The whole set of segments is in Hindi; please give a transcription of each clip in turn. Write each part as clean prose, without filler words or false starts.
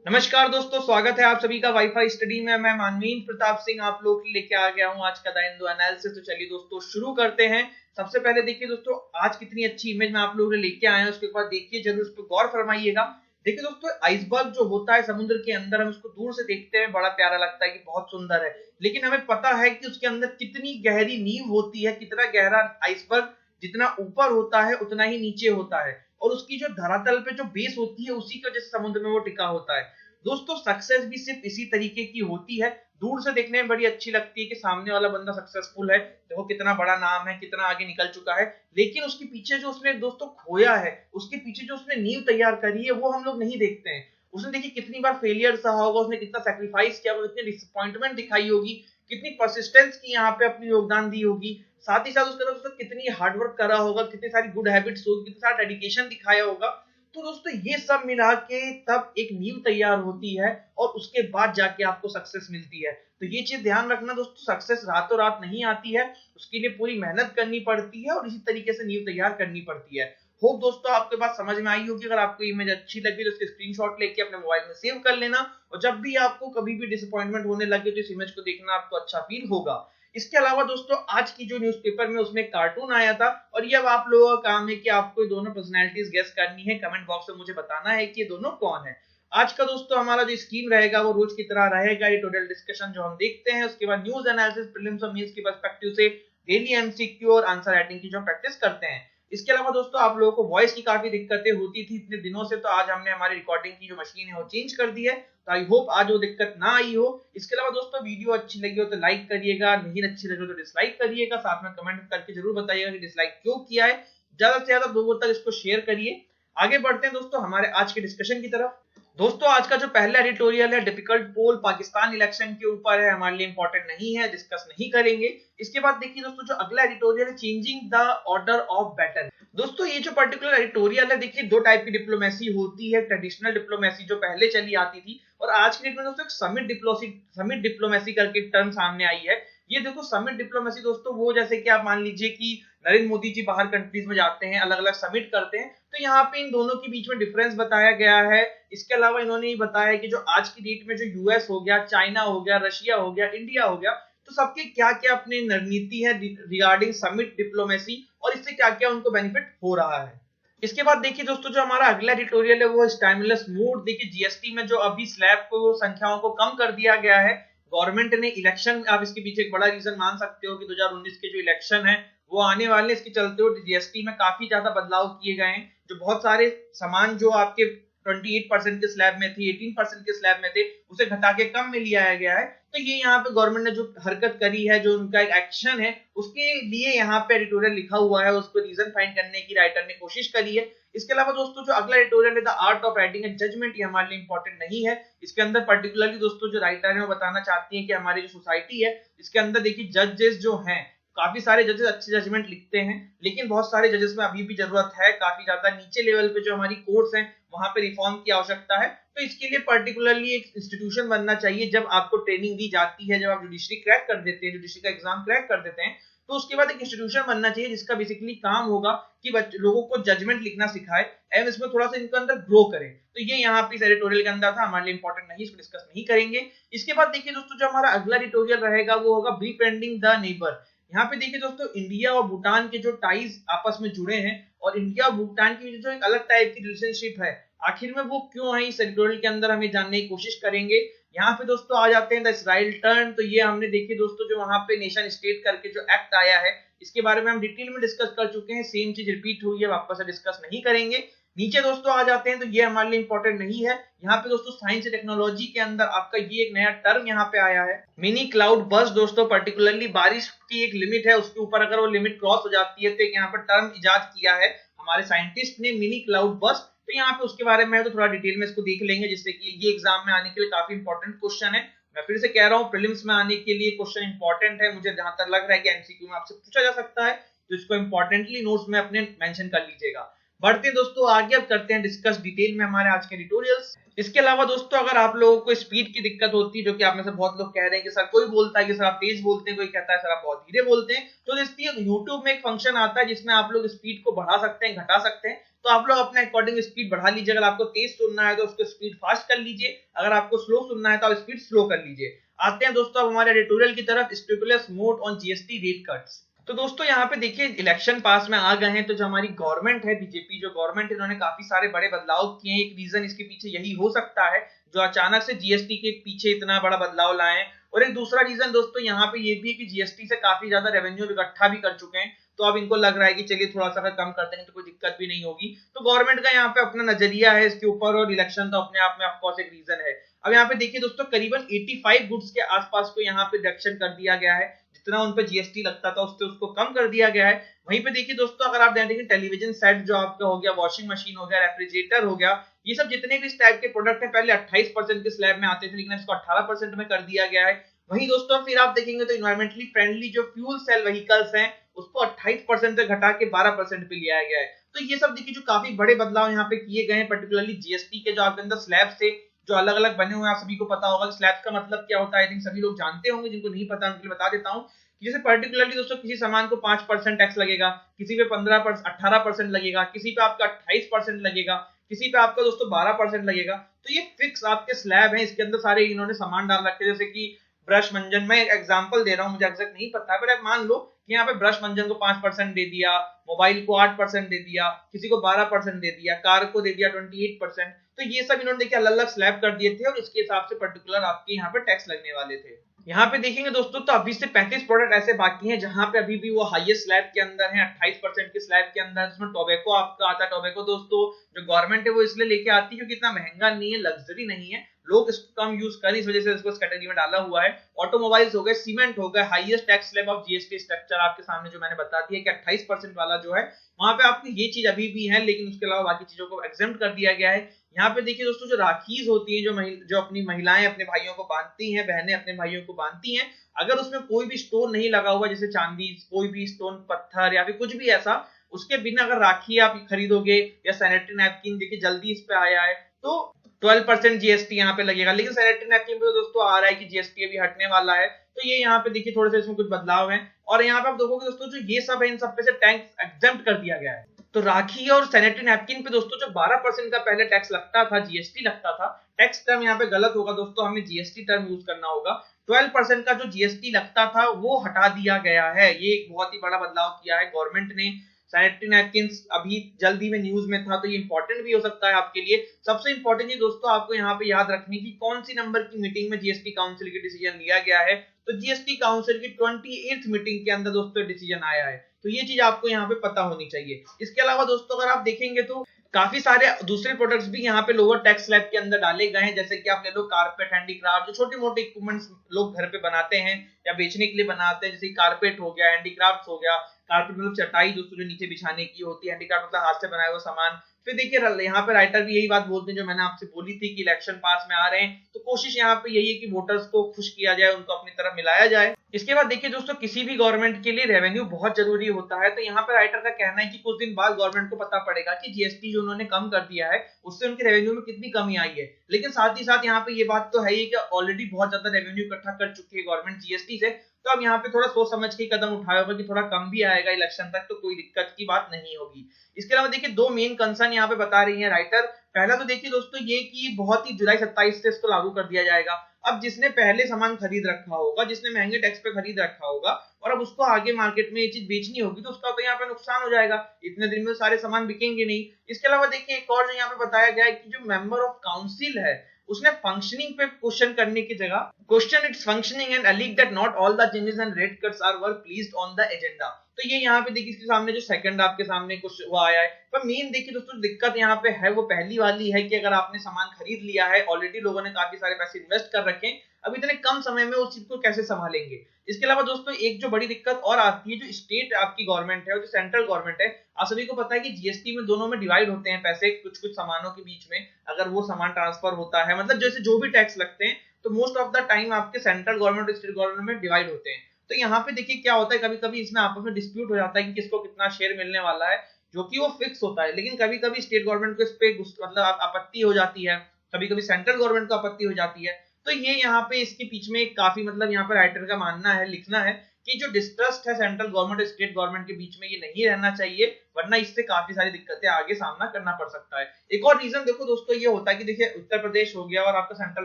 नमस्कार दोस्तों, स्वागत है आप सभी का वाईफाई स्टडी में। मैं मानवीन प्रताप सिंह आप लोग के लेके आ गया हूं आज का द हिंदू एनालिसिस। तो चलिए दोस्तों शुरू करते हैं। सबसे पहले देखिए दोस्तों, आज कितनी अच्छी इमेज मैं आप लोगों के लिए लेके आया हूं, उसके बाद देखिए जरूर उस पर गौर फरमाइएगा। देखिए दोस्तों, आइसबर्ग जो होता है समुद्र के अंदर, हम उसको दूर से देखते हैं बड़ा प्यारा लगता है कि बहुत सुंदर है, लेकिन हमें पता है कि उसके अंदर कितनी गहरी नींव होती है, कितना गहरा आइसबर्ग जितना ऊपर होता है उतना ही नीचे होता है, और उसकी जो धरातल पे जो बेस होती है उसी की वजह से समुद्र में वो टिका होता है। दोस्तों, सक्सेस भी सिर्फ इसी तरीके की होती है। दूर से देखने में बड़ी अच्छी लगती है कि सामने वाला बंदा सक्सेसफुल है, देखो कितना बड़ा नाम है, कितना आगे निकल चुका है, लेकिन उसके पीछे जो उसने दोस्तों खोया है, उसके पीछे जो उसने नींव तैयार करी है, वो हम लोग नहीं देखते हैं। उसने देखिए कितनी बार फेलियर सहा होगा, उसने कितना सेक्रीफाइस किया होगा, कितनी डिसअपॉइंटमेंट दिखाई होगी, कितनी परसिस्टेंस की यहाँ पे अपनी योगदान दी होगी, साथ ही साथ उसके अंदर उसने कितनी हार्डवर्क करा होगा, कितनी सारी गुड हैबिट्स होगी, कितना सारा डेडिकेशन दिखाया होगा। तो दोस्तों, ये सब मिला के तब एक नींव तैयार होती है, और उसके बाद जाके आपको सक्सेस मिलती है। तो ये चीज ध्यान रखना दोस्तों, सक्सेस रातों रात नहीं आती है, उसके लिए पूरी मेहनत करनी पड़ती है और इसी तरीके से नींव तैयार करनी पड़ती है। होप दोस्तों आपके बात समझ में आई होगी। अगर आपको इमेज अच्छी लगी तो इसके स्क्रीनशॉट लेके अपने मोबाइल में सेव कर लेना, और जब भी आपको कभी भी डिसअपॉइंटमेंट होने लगे तो इस इमेज को देखना, आपको अच्छा फील होगा। इसके अलावा दोस्तों, आज की जो न्यूज़पेपर में उसमें कार्टून आया था, और ये अब आप लोगों का काम है कि आपको ये दोनों पर्सनैलिटीज गेस करनी है। कमेंट बॉक्स में मुझे बताना है कि ये दोनों कौन है। आज का दोस्तों हमारा जो स्कीम रहेगा वो रोज की तरह रहेगा, एडिटोरियल डिस्कशन जो हम देखते हैं, उसके बाद न्यूज एनालिसिस प्रीलिम्स और मेंस के पर्सपेक्टिव से डेली एमसीक्यू और आंसर राइटिंग की जो प्रैक्टिस करते हैं। इसके अलावा दोस्तों, आप लोगों को वॉइस की काफी दिक्कतें होती थी इतने दिनों से, तो आज हमने हमारी रिकॉर्डिंग की जो मशीन है वो चेंज कर दी है, तो आई होप आज वो दिक्कत ना आई हो। इसके अलावा दोस्तों, वीडियो अच्छी लगी हो तो लाइक करिएगा, नहीं अच्छी लगी हो तो डिसलाइक करिएगा, साथ में कमेंट करके जरूर बताइएगा कि डिसलाइक क्यों किया है। ज्यादा से ज्यादा लोगों तक इसको शेयर करिए। आगे बढ़ते हैं दोस्तों हमारे आज के डिस्कशन की तरफ। दोस्तों, आज का जो पहला एडिटोरियल है डिफिकल्ट पोल पाकिस्तान इलेक्शन के ऊपर है, हमारे लिए इंपॉर्टेंट नहीं है, डिस्कस नहीं करेंगे। इसके बाद देखिए दोस्तों, जो अगला एडिटोरियल है changing the order of battle. दोस्तों, ये जो पर्टिकुलर एडिटोरियल है, देखिए दो टाइप की डिप्लोमेसी होती है। ट्रेडिशनल डिप्लोमेसी जो पहले चली आती थी, और आज की डेट में दोस्तों समिट डिप्लोमेसी करके टर्म सामने आई है। ये देखो समिट डिप्लोमेसी दोस्तों, वो जैसे कि आप मान लीजिए कि नरेंद्र मोदी जी बाहर कंट्रीज में जाते हैं, अलग अलग समिट करते हैं, तो यहाँ पे इन दोनों के बीच में डिफरेंस बताया गया है। इसके अलावा इन्होंने ये बताया कि जो आज की डेट में जो यूएस हो गया, चाइना हो गया, रशिया हो गया, इंडिया हो गया, तो सबकी क्या क्या अपनी रणनीति है रिगार्डिंग समिट डिप्लोमेसी, और इससे क्या क्या उनको बेनिफिट हो रहा है। इसके बाद देखिए दोस्तों, जो हमारा अगला एडिटोरियल है वो स्टाइमुलस मूड। देखिए जीएसटी में जो अभी स्लैब को संख्याओं को कम कर दिया गया है, गवर्नमेंट ने इलेक्शन, आप इसके पीछे एक बड़ा रीजन मान सकते हो कि 2019 के जो इलेक्शन है वो आने वाले, इसके चलते हुए जीएसटी में काफी ज्यादा बदलाव किए गए हैं। जो बहुत सारे सामान जो आपके 28% के स्लैब में थे, 18% के स्लैब में थे, उसे घटा के कम में लिया गया है। तो ये यहाँ पे गवर्नमेंट ने जो हरकत करी है, जो उनका एक एक्शन है, उसके लिए यहाँ पे एडिटोरियल लिखा हुआ है, उसको रीजन फाइंड करने की राइटर ने कोशिश करी है। इसके अलावा दोस्तों, जो अगला एडिटोरियल है the art of writing a judgment, ये हमारे लिए इंपॉर्टेंट नहीं है। इसके अंदर पर्टिकुलरली दोस्तों जो राइटर है वो बताना चाहती है कि हमारी जो सोसाइटी है, इसके अंदर देखिए जजेस जो हैं, काफी सारे जजेस अच्छे जजमेंट लिखते हैं, लेकिन बहुत सारे जजेस में अभी भी जरूरत है, काफी ज्यादा नीचे लेवल पे जो हमारी कोर्ट्स हैं वहां पे रिफॉर्म की आवश्यकता है। तो इसके लिए पर्टिकुलरली एक इंस्टीट्यूशन बनना चाहिए। जब आपको ट्रेनिंग दी जाती है, जब आप जुडिशरी क्रैक कर देते हैं, जुडिशरी का एग्जाम क्रैक कर देते हैं, तो उसके बाद एक इंस्टीट्यूशन बनना चाहिए जिसका बेसिकली काम होगा कि लोगों को जजमेंट लिखना सिखाए एवं इसमें थोड़ा सा इनके अंदर ग्रो करे। तो ये यहाँ पे इस एडिटोरियल के अंदर था, हमारे लिए इंपॉर्टेंट नहीं, इसको डिस्कस नहीं करेंगे। इसके बाद देखिए दोस्तों, जो हमारा अगला एडिटोरियल रहेगा वो होगा बीफ्रेंडिंग द नेबर। यहाँ पे देखिए दोस्तों, इंडिया और भूटान के जो टाइज आपस में जुड़े हैं, और इंडिया और भूटान की जो एक अलग टाइप की रिलेशनशिप है, आखिर में वो क्यों है, इस एडिटोरियल के अंदर हमें जानने की कोशिश करेंगे। यहाँ पे दोस्तों आ जाते हैं द इसराइल टर्न। तो ये हमने देखिए दोस्तों, जो वहां पे नेशन स्टेट करके जो एक्ट आया है, इसके बारे में हम डिटेल में डिस्कस कर चुके हैं, सेम चीज रिपीट हुई है, वापस से डिस्कस नहीं करेंगे। नीचे दोस्तों आ जाते हैं, तो ये हमारे लिए इंपॉर्टेंट नहीं है। यहाँ पे दोस्तों साइंस एंड टेक्नोलॉजी के अंदर आपका ये एक नया टर्म यहाँ पे आया है, मिनी क्लाउड बर्स्ट। दोस्तों पर्टिकुलरली बारिश की एक लिमिट है, उसके ऊपर अगर वो लिमिट क्रॉस हो जाती है, तो यहाँ पर टर्म इजाद किया है हमारे साइंटिस्ट ने, मिनी क्लाउड बर्स्ट। तो यहाँ पे उसके बारे में तो थोड़ा डिटेल में इसको देख लेंगे, जिससे कि ये एग्जाम में आने के लिए काफी इंपॉर्टेंट क्वेश्चन है। मैं फिर से कह रहा हूँ, प्रीलिम्स में आने के लिए क्वेश्चन इंपॉर्टेंट है, मुझे जहां तक लग रहा है कि एमसीक्यू में आपसे पूछा जा सकता है, तो इसको इंपॉर्टेंटली नोट्स में अपने मेंशन कर लीजिएगा। बढ़ते हैं दोस्तों आगे, अब करते हैं डिस्कस डिटेल में हमारे आज के ट्यूटोरियल्स। इसके अलावा दोस्तों अगर आप लोगों को स्पीड की दिक्कत होती है, जो कि आप में से बहुत लोग कह रहे हैं कि सर, कोई बोलता है कि सर आप तेज बोलते हैं, कोई कहता है सर आप बहुत धीरे बोलते हैं, तो इसलिए YouTube में एक फंक्शन आता है जिसमें आप लोग स्पीड को बढ़ा सकते हैं, घटा सकते हैं। तो आप लोग अपने अकॉर्डिंग स्पीड बढ़ा लीजिए। अगर आपको तेज सुनना है तो उसको स्पीड फास्ट कर लीजिए, अगर आपको स्लो सुनना है तो आप स्पीड स्लो कर लीजिए। आते हैं दोस्तों अब हमारे ट्यूटोरियल की तरफ, stimulus mode on GST rate cuts. तो दोस्तों यहाँ पे देखिए इलेक्शन पास में आ गए हैं, तो जो हमारी गवर्नमेंट है, बीजेपी जो गवर्नमेंट है, इन्होंने काफी सारे बड़े बदलाव किए हैं। एक रीजन इसके पीछे यही हो सकता है जो अचानक से जीएसटी के पीछे इतना बड़ा बदलाव लाए। और एक दूसरा रीजन दोस्तों यहाँ पे ये भी है कि जीएसटी से काफी ज्यादा रेवेन्यू इकट्ठा भी कर चुके हैं, तो अब इनको लग रहा है कि चलिए थोड़ा सा कम कर देंगे तो कोई दिक्कत भी नहीं होगी। तो गवर्नमेंट का यहाँ पे अपना नजरिया है इसके ऊपर, और इलेक्शन तो अपने आप में ऑफकोर्स एक रीजन है। अब यहाँ पे देखिए दोस्तों करीबन 85 गुड्स के आसपास को यहाँ पे रिडक्शन कर दिया गया है। जितना उन पे जीएसटी लगता था उससे उसको कम कर दिया गया है। वहीं पे देखिए दोस्तों अगर आप देखें टेलीविजन सेट जो आपका हो गया, वॉशिंग मशीन हो गया, रेफ्रिजरेटर हो गया, ये सब जितने भी इस टाइप के प्रोडक्ट हैं पहले 28% के स्लैब में आते थे, लेकिन इसको 18% में कर दिया गया है। वहीं दोस्तों फिर आप देखेंगे तो इन्वायरमेंटली फ्रेंडली जो फ्यूल सेल व्हीकल्स हैं उसको 28% से घटा के 12% पे लिया गया है। तो ये सब देखिए जो काफी बड़े बदलाव यहाँ पे किए गए हैं, पर्टिकुलरली जीएसटी के जो आपके अंदर स्लैब से जो अलग अलग बने हुए हैं। आप सभी को पता होगा स्लैब का मतलब क्या होता है, आई थिंक सभी लोग जानते होंगे, जिनको नहीं पता उनके लिए बता देता हूँ। जैसे पर्टिकुलरली दोस्तों किसी सामान को 5% टैक्स लगेगा, किसी पे 15% 18% लगेगा, किसी पे आपका 28% लगेगा, किसी पे आपका दोस्तों 12% लगेगा। तो ये फिक्स आपके स्लैब है, इसके अंदर सारे इन्होंने सामान डाल रखे हैं। जैसे कि ब्रश मंजन, मैं एक एग्जांपल दे रहा हूँ, मुझे एग्जैक्ट नहीं पता है, पर मान लो कि यहाँ पे ब्रश मंजन को 5% दे दिया, मोबाइल को 8% दे दिया, किसी को 12% दे दिया, कार को दे दिया 28%। तो ये सब इन्होंने देखिए अलग अलग स्लैब कर दिए थे और इसके हिसाब से पर्टिकुलर आपके यहाँ पे टैक्स लगने वाले थे। यहाँ पे देखेंगे दोस्तों तो अभी से 35 प्रोडक्ट ऐसे बाकी हैं जहां पे अभी भी वो हाईएस्ट स्लैब के अंदर है, 28% के स्लैब के अंदर, जिसमें टोबैको आपका आता है। टोबैको दोस्तों जो गवर्नमेंट है वो इसलिए लेके आती है क्योंकि इतना महंगा नहीं है, लग्जरी नहीं है, लोग इसको कम यूज कर, इस वजह से इसको इस कैटेगरी में डाला हुआ है। ऑटोमोबाइल्स हो गए, सीमेंट हो गए, highest tax slab of GST structure आपके सामने जो मैंने बता दिया कि 28% वाला जो है वहां पे आपकी ये चीज अभी भी है, लेकिन उसके अलावा बाकी चीजों को एग्जेम्प्ट कर दिया गया है। यहाँ पे देखिए दोस्तों जो राखीज होती है, जो अपनी महिलाएं अपने भाइयों को बांधती हैं, बहनें अपने भाइयों को बांधती हैं, अगर उसमें कोई भी स्टोन नहीं लगा हुआ, जैसे चांदी, कोई भी स्टोन, पत्थर या फिर कुछ भी ऐसा, उसके बिना अगर राखी आप खरीदोगे या सैनिटरी नैपकिन, देखिए जल्दी इस पे आया है तो 12% जीएसटी यहाँ पे लगेगा। लेकिन सैनिटरी नैपकिन पे तो दोस्तों आ रहा है कि जीएसटी अभी हटने वाला है, तो ये यहाँ पे देखिए थोड़े से इसमें कुछ बदलाव है। और यहाँ पे आप देखोगे दोस्तों जो ये सब है इन सब पे से टैक्स एग्जेम्प्ट कर दिया गया है। तो राखी और सैनिटरी नैपकिन पे दोस्तों जो 12% का पहले टैक्स लगता था, जीएसटी लगता था, टैक्स टर्म यहाँ पे गलत होगा दोस्तों, हमें जीएसटी टर्म यूज करना होगा। 12% का जो जीएसटी लगता था वो हटा दिया गया है। ये एक बहुत ही बड़ा बदलाव किया है गवर्नमेंट ने। सैनिटरी नैपकिन अभी जल्दी में न्यूज में था, तो ये इंपॉर्टेंट भी हो सकता है आपके लिए। सबसे इंपॉर्टेंट ये दोस्तों आपको यहाँ पे याद रखनी की कौन सी नंबर की मीटिंग में जीएसटी काउंसिल की डिसीजन लिया गया है। तो जीएसटी काउंसिल की 28th मीटिंग के अंदर दोस्तों डिसीजन आया है, तो ये चीज आपको यहाँ पे पता होनी चाहिए। इसके अलावा दोस्तों अगर आप देखेंगे तो काफी सारे दूसरे प्रोडक्ट्स भी यहाँ पे लोअर टैक्स स्लैब के अंदर डाले गए हैं। जैसे कि आप ले लो कारपेट, हैंडीक्राफ्ट, जो छोटे मोटे इक्विपमेंट्स लोग घर पे बनाते हैं या बेचने के लिए बनाते हैं, जैसे कारपेट हो गया, हैंडीक्राफ्ट हो गया। कारपेट मतलब चटाई दोस्तों जो नीचे बिछाने की होती है, हैंडीक्राफ्ट मतलब हाथ से बनाया हुआ सामान। फिर देखिए यहाँ पे राइटर भी यही बात बोलते हैं जो मैंने आपसे बोली थी कि इलेक्शन पास में आ रहे हैं, तो कोशिश यहाँ पे यही है कि वोटर्स को खुश किया जाए, उनको अपनी तरफ मिलाया जाए। इसके बाद देखिए दोस्तों किसी भी गवर्नमेंट के लिए रेवेन्यू बहुत जरूरी होता है। तो यहाँ पे राइटर का कहना है कि कुछ दिन बाद गवर्नमेंट को पता पड़ेगा कि जीएसटी जो उन्होंने कम कर दिया है उससे उनके रेवेन्यू में कितनी कमी आई है। लेकिन साथ ही साथ यहाँ पे ये बात तो है ही कि ऑलरेडी बहुत ज्यादा रेवेन्यू इकट्ठा कर चुकी है गवर्नमेंट जीएसटी से, तो अब यहाँ पे थोड़ा सोच समझ के कदम उठाया होगा कि थोड़ा कम भी आएगा इलेक्शन तक, तो कोई दिक्कत की बात नहीं होगी। इसके अलावा देखिए दो मेन कंसर्न यहाँ पे बता रही है राइटर। पहला तो देखिए दोस्तों ये कि बहुत ही जुलाई 27 से इसको लागू कर दिया जाएगा। अब जिसने पहले सामान खरीद रखा होगा, जिसने महंगे टैक्स पे खरीद रखा होगा और अब उसको आगे मार्केट में ये चीज बेचनी होगी, तो उसका तो यहाँ पे नुकसान हो जाएगा, इतने दिन में सारे सामान बिकेंगे नहीं। इसके अलावा देखिए एक और जो यहाँ पे बताया गया है कि जो मेंबर ऑफ काउंसिल है उसने फंक्शनिंग पे क्वेश्चन करने की जगह question its functioning and allege that not all the changes and rate cuts are were placed on the agenda. तो ये यहाँ पे देखिए इसके सामने जो सेकंड आपके सामने कुछ हुआ आया है, पर मेन देखिए दोस्तों दिक्कत यहाँ पे है वो पहली वाली है कि अगर आपने सामान खरीद लिया है, ऑलरेडी लोगों ने काफी सारे पैसे इन्वेस्ट कर रखे हैं, अब इतने कम समय में उस चीज को कैसे संभालेंगे। इसके अलावा दोस्तों एक जो बड़ी दिक्कत और आती है, जो स्टेट आपकी गवर्नमेंट है और जो सेंट्रल गवर्नमेंट है, आप सभी को पता है कि जीएसटी में दोनों में डिवाइड होते हैं पैसे कुछ कुछ सामानों के बीच में। अगर वो सामान ट्रांसफर होता है, मतलब जैसे जो भी टैक्स लगते हैं, तो मोस्ट ऑफ द टाइम आपके सेंट्रल गवर्नमेंट और स्टेट गवर्नमेंट में डिवाइड होते हैं। तो यहाँ पे देखिए क्या होता है, कभी कभी इसमें आपस में डिस्प्यूट हो जाता है कि किसको कितना शेयर मिलने वाला है। जो कि वो फिक्स होता है, लेकिन कभी कभी स्टेट गवर्नमेंट को इस पे मतलब आपत्ति हो जाती है, कभी कभी सेंट्रल गवर्नमेंट को आपत्ति हो जाती है। तो ये यहाँ पे इसके बीच में काफी मतलब यहाँ पर राइटर का मानना है, लिखना है कि जो डिस्ट्रस्ट है सेंट्रल गवर्नमेंट और स्टेट गवर्नमेंट के बीच में, ये नहीं रहना चाहिए, वरना इससे काफी सारी दिक्कतें आगे सामना करना पड़ सकता है। एक और रीजन देखो दोस्तों ये होता है कि देखिए उत्तर प्रदेश हो गया और आपका सेंट्रल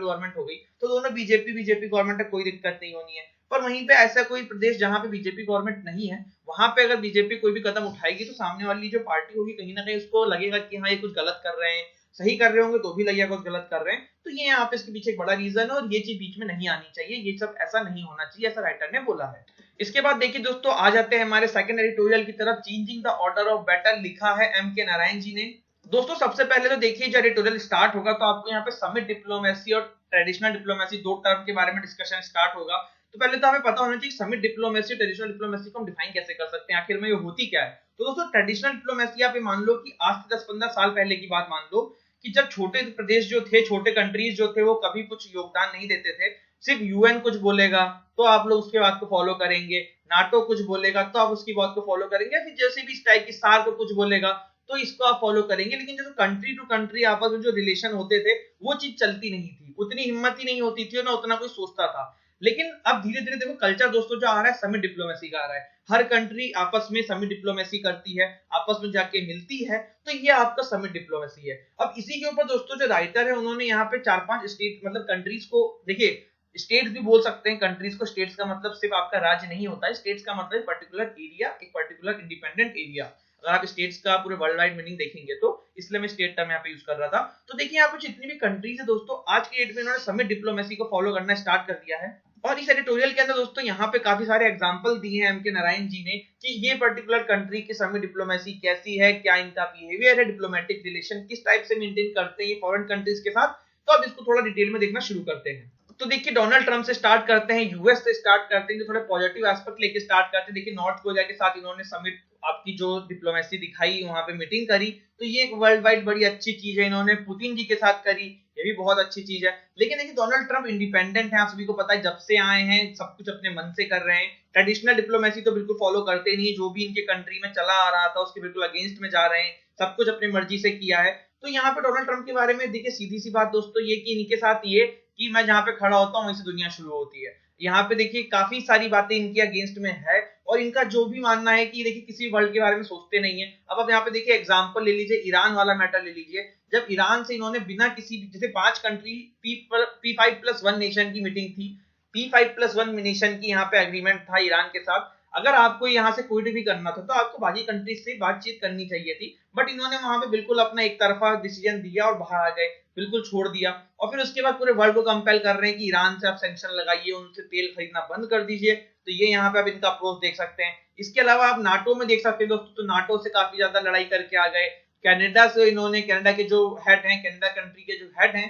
गवर्नमेंट हो गई, तो दोनों बीजेपी गवर्नमेंट है, कोई दिक्कत नहीं होनी है। पर वहीं पे ऐसा कोई प्रदेश जहां पे बीजेपी गवर्नमेंट नहीं है, वहां पे अगर बीजेपी कोई भी कदम उठाएगी तो सामने वाली जो पार्टी होगी कहीं ना कहीं उसको लगेगा कि हाँ ये कुछ गलत कर रहे हैं, सही कर रहे होंगे तो भी लगेगा कुछ गलत कर रहे हैं। तो ये यहाँ पे इसके पीछे एक बड़ा रीजन है और ये चीज बीच में नहीं आनी चाहिए, ये सब ऐसा नहीं होना चाहिए, ऐसा राइटर ने बोला है। इसके बाद देखिए दोस्तों आ जाते हैं हमारे सेकंड एडिटोरियल की तरफ, changing the order of battle, लिखा है एम के नारायण जी ने। दोस्तों सबसे पहले तो देखिए जब एडिटोरियल स्टार्ट होगा तो आपको यहाँ पे समिट डिप्लोमेसी और ट्रेडिशनल डिप्लोमेसी दो टर्म के बारे में डिस्कशन स्टार्ट होगा। तो पहले तो हमें पता होना चाहिए समिट डिप्लोमेसी ट्रेडिशनल डिप्लोमेसी को हम डिफाइन कैसे कर सकते हैं, आखिर में ये होती क्या है। तो दोस्तों ट्रेडिशनल डिप्लोमेसी आप मान लो कि आज से 10-15 साल पहले की बात मान लो कि जब छोटे प्रदेश जो थे, छोटे कंट्रीज जो थे, वो कभी कुछ योगदान नहीं देते थे, सिर्फ यूएन कुछ बोलेगा तो आप लोग उसके बात को फॉलो करेंगे, नाटो कुछ बोलेगा तो आप उसकी बात को फॉलो करेंगे, फिर जैसे भी इस टाइप की सार्क कुछ बोलेगा तो इसको आप फॉलो करेंगे। लेकिन जो कंट्री टू कंट्री आपस में जो रिलेशन होते थे वो चीज चलती नहीं थी, उतनी हिम्मत ही नहीं होती थी, ना उतना कोई सोचता था। लेकिन अब धीरे धीरे देखो कल्चर दोस्तों जो आ रहा है समिट डिप्लोमेसी का आ रहा है, हर कंट्री आपस में समिट डिप्लोमेसी करती है, आपस में जाके मिलती है, तो ये आपका समिट डिप्लोमेसी है। अब इसी के ऊपर दोस्तों जो राइटर है उन्होंने यहाँ पे 4-5 स्टेट मतलब कंट्रीज को, देखिए स्टेट्स भी बोल सकते हैं कंट्रीज को, स्टेट्स का मतलब सिर्फ आपका राज्य नहीं होता है, स्टेट्स का मतलब पर्टिकुलर एरिया, एक पर्टिकुलर इंडिपेंडेंट एरिया। अगर आप स्टेट्स का पूरे वर्ल्ड वाइड मीनिंग देखेंगे तो इसलिए मैं स्टेट टर्म यहाँ पे यूज कर रहा था। तो देखिए यहाँ पे जितनी भी कंट्रीज है दोस्तों आज के डेट में इन्होंने समिट डिप्लोमेसी को फॉलो करना स्टार्ट कर दिया है। और इस एडिटोरियल के अंदर दोस्तों यहाँ पे काफी सारे एग्जांपल दिए हैं एम के नारायण जी ने कि ये पर्टिकुलर कंट्री की समिट डिप्लोमेसी कैसी है, क्या इनका बिहेवियर है, डिप्लोमेटिक रिलेशन किस टाइप से मेंटेन करते हैं ये फॉरेन कंट्रीज के साथ। तो अब इसको थोड़ा डिटेल में देखना शुरू करते हैं। तो देखिए डोनाल्ड ट्रंप से स्टार्ट करते हैं, यूएस से स्टार्ट करते हैं, जो थोड़े पॉजिटिव एस्पेक्ट लेके स्टार्ट करते हैं। देखिए नॉर्थ कोरिया के साथ इन्होंने समिट आपकी जो डिप्लोमेसी दिखाई, वहां पे मीटिंग करी, तो ये एक वर्ल्ड वाइड बड़ी अच्छी चीज है। इन्होंने पुतिन जी के साथ करी, ये भी बहुत अच्छी चीज है। लेकिन देखिए डोनाल्ड ट्रंप इंडिपेंडेंट है, आप सभी को पता है, जब से आए हैं सब कुछ अपने मन से कर रहे हैं, ट्रेडिशनल डिप्लोमेसी तो बिल्कुल फॉलो करते नहीं, जो भी इनके कंट्री में चला आ रहा था उसके बिल्कुल अगेंस्ट में जा रहे हैं, सब कुछ अपनी मर्जी से किया है। तो यहाँ पे डोनाल्ड ट्रंप के बारे में देखिए सीधी सी बात दोस्तों ये कि इनके साथ ये कि मैं जहां पे खड़ा होता हूं वहीं से दुनिया शुरू होती है। यहाँ पे देखिए काफी सारी बातें इनके अगेंस्ट में है और इनका जो भी मानना है कि देखिए किसी वर्ल्ड के बारे में सोचते नहीं है। अब आप यहाँ पे देखिए एग्जांपल ले लीजिए, ईरान वाला मैटर ले लीजिए, जब ईरान से इन्होंने बिना किसी जैसे 5 कंट्री P5+1 नेशन की मीटिंग थी, P5+1 नेशन की यहाँ पे एग्रीमेंट था ईरान के साथ। अगर आपको यहाँ से कोई भी करना था तो आपको बाकी कंट्रीज से बातचीत करनी चाहिए थी, बट इन्होंने वहां पे बिल्कुल अपना एक तरफा डिसीजन दिया और बाहर आ गए, बिल्कुल छोड़ दिया। और फिर उसके बाद पूरे वर्ल्ड को कंपेल कर रहे हैं कि ईरान से आप सैंक्शन लगाइए, उनसे तेल खरीदना बंद कर दीजिए। तो ये यहाँ पे आप इनका अप्रोच देख सकते हैं। इसके अलावा आप नाटो में देख सकते हैं दोस्तों, तो नाटो से काफी ज्यादा लड़ाई करके आ गए। कनाडा से इन्होंने, कनाडा के जो हेड हैं, कनाडा कंट्री के जो हेड हैं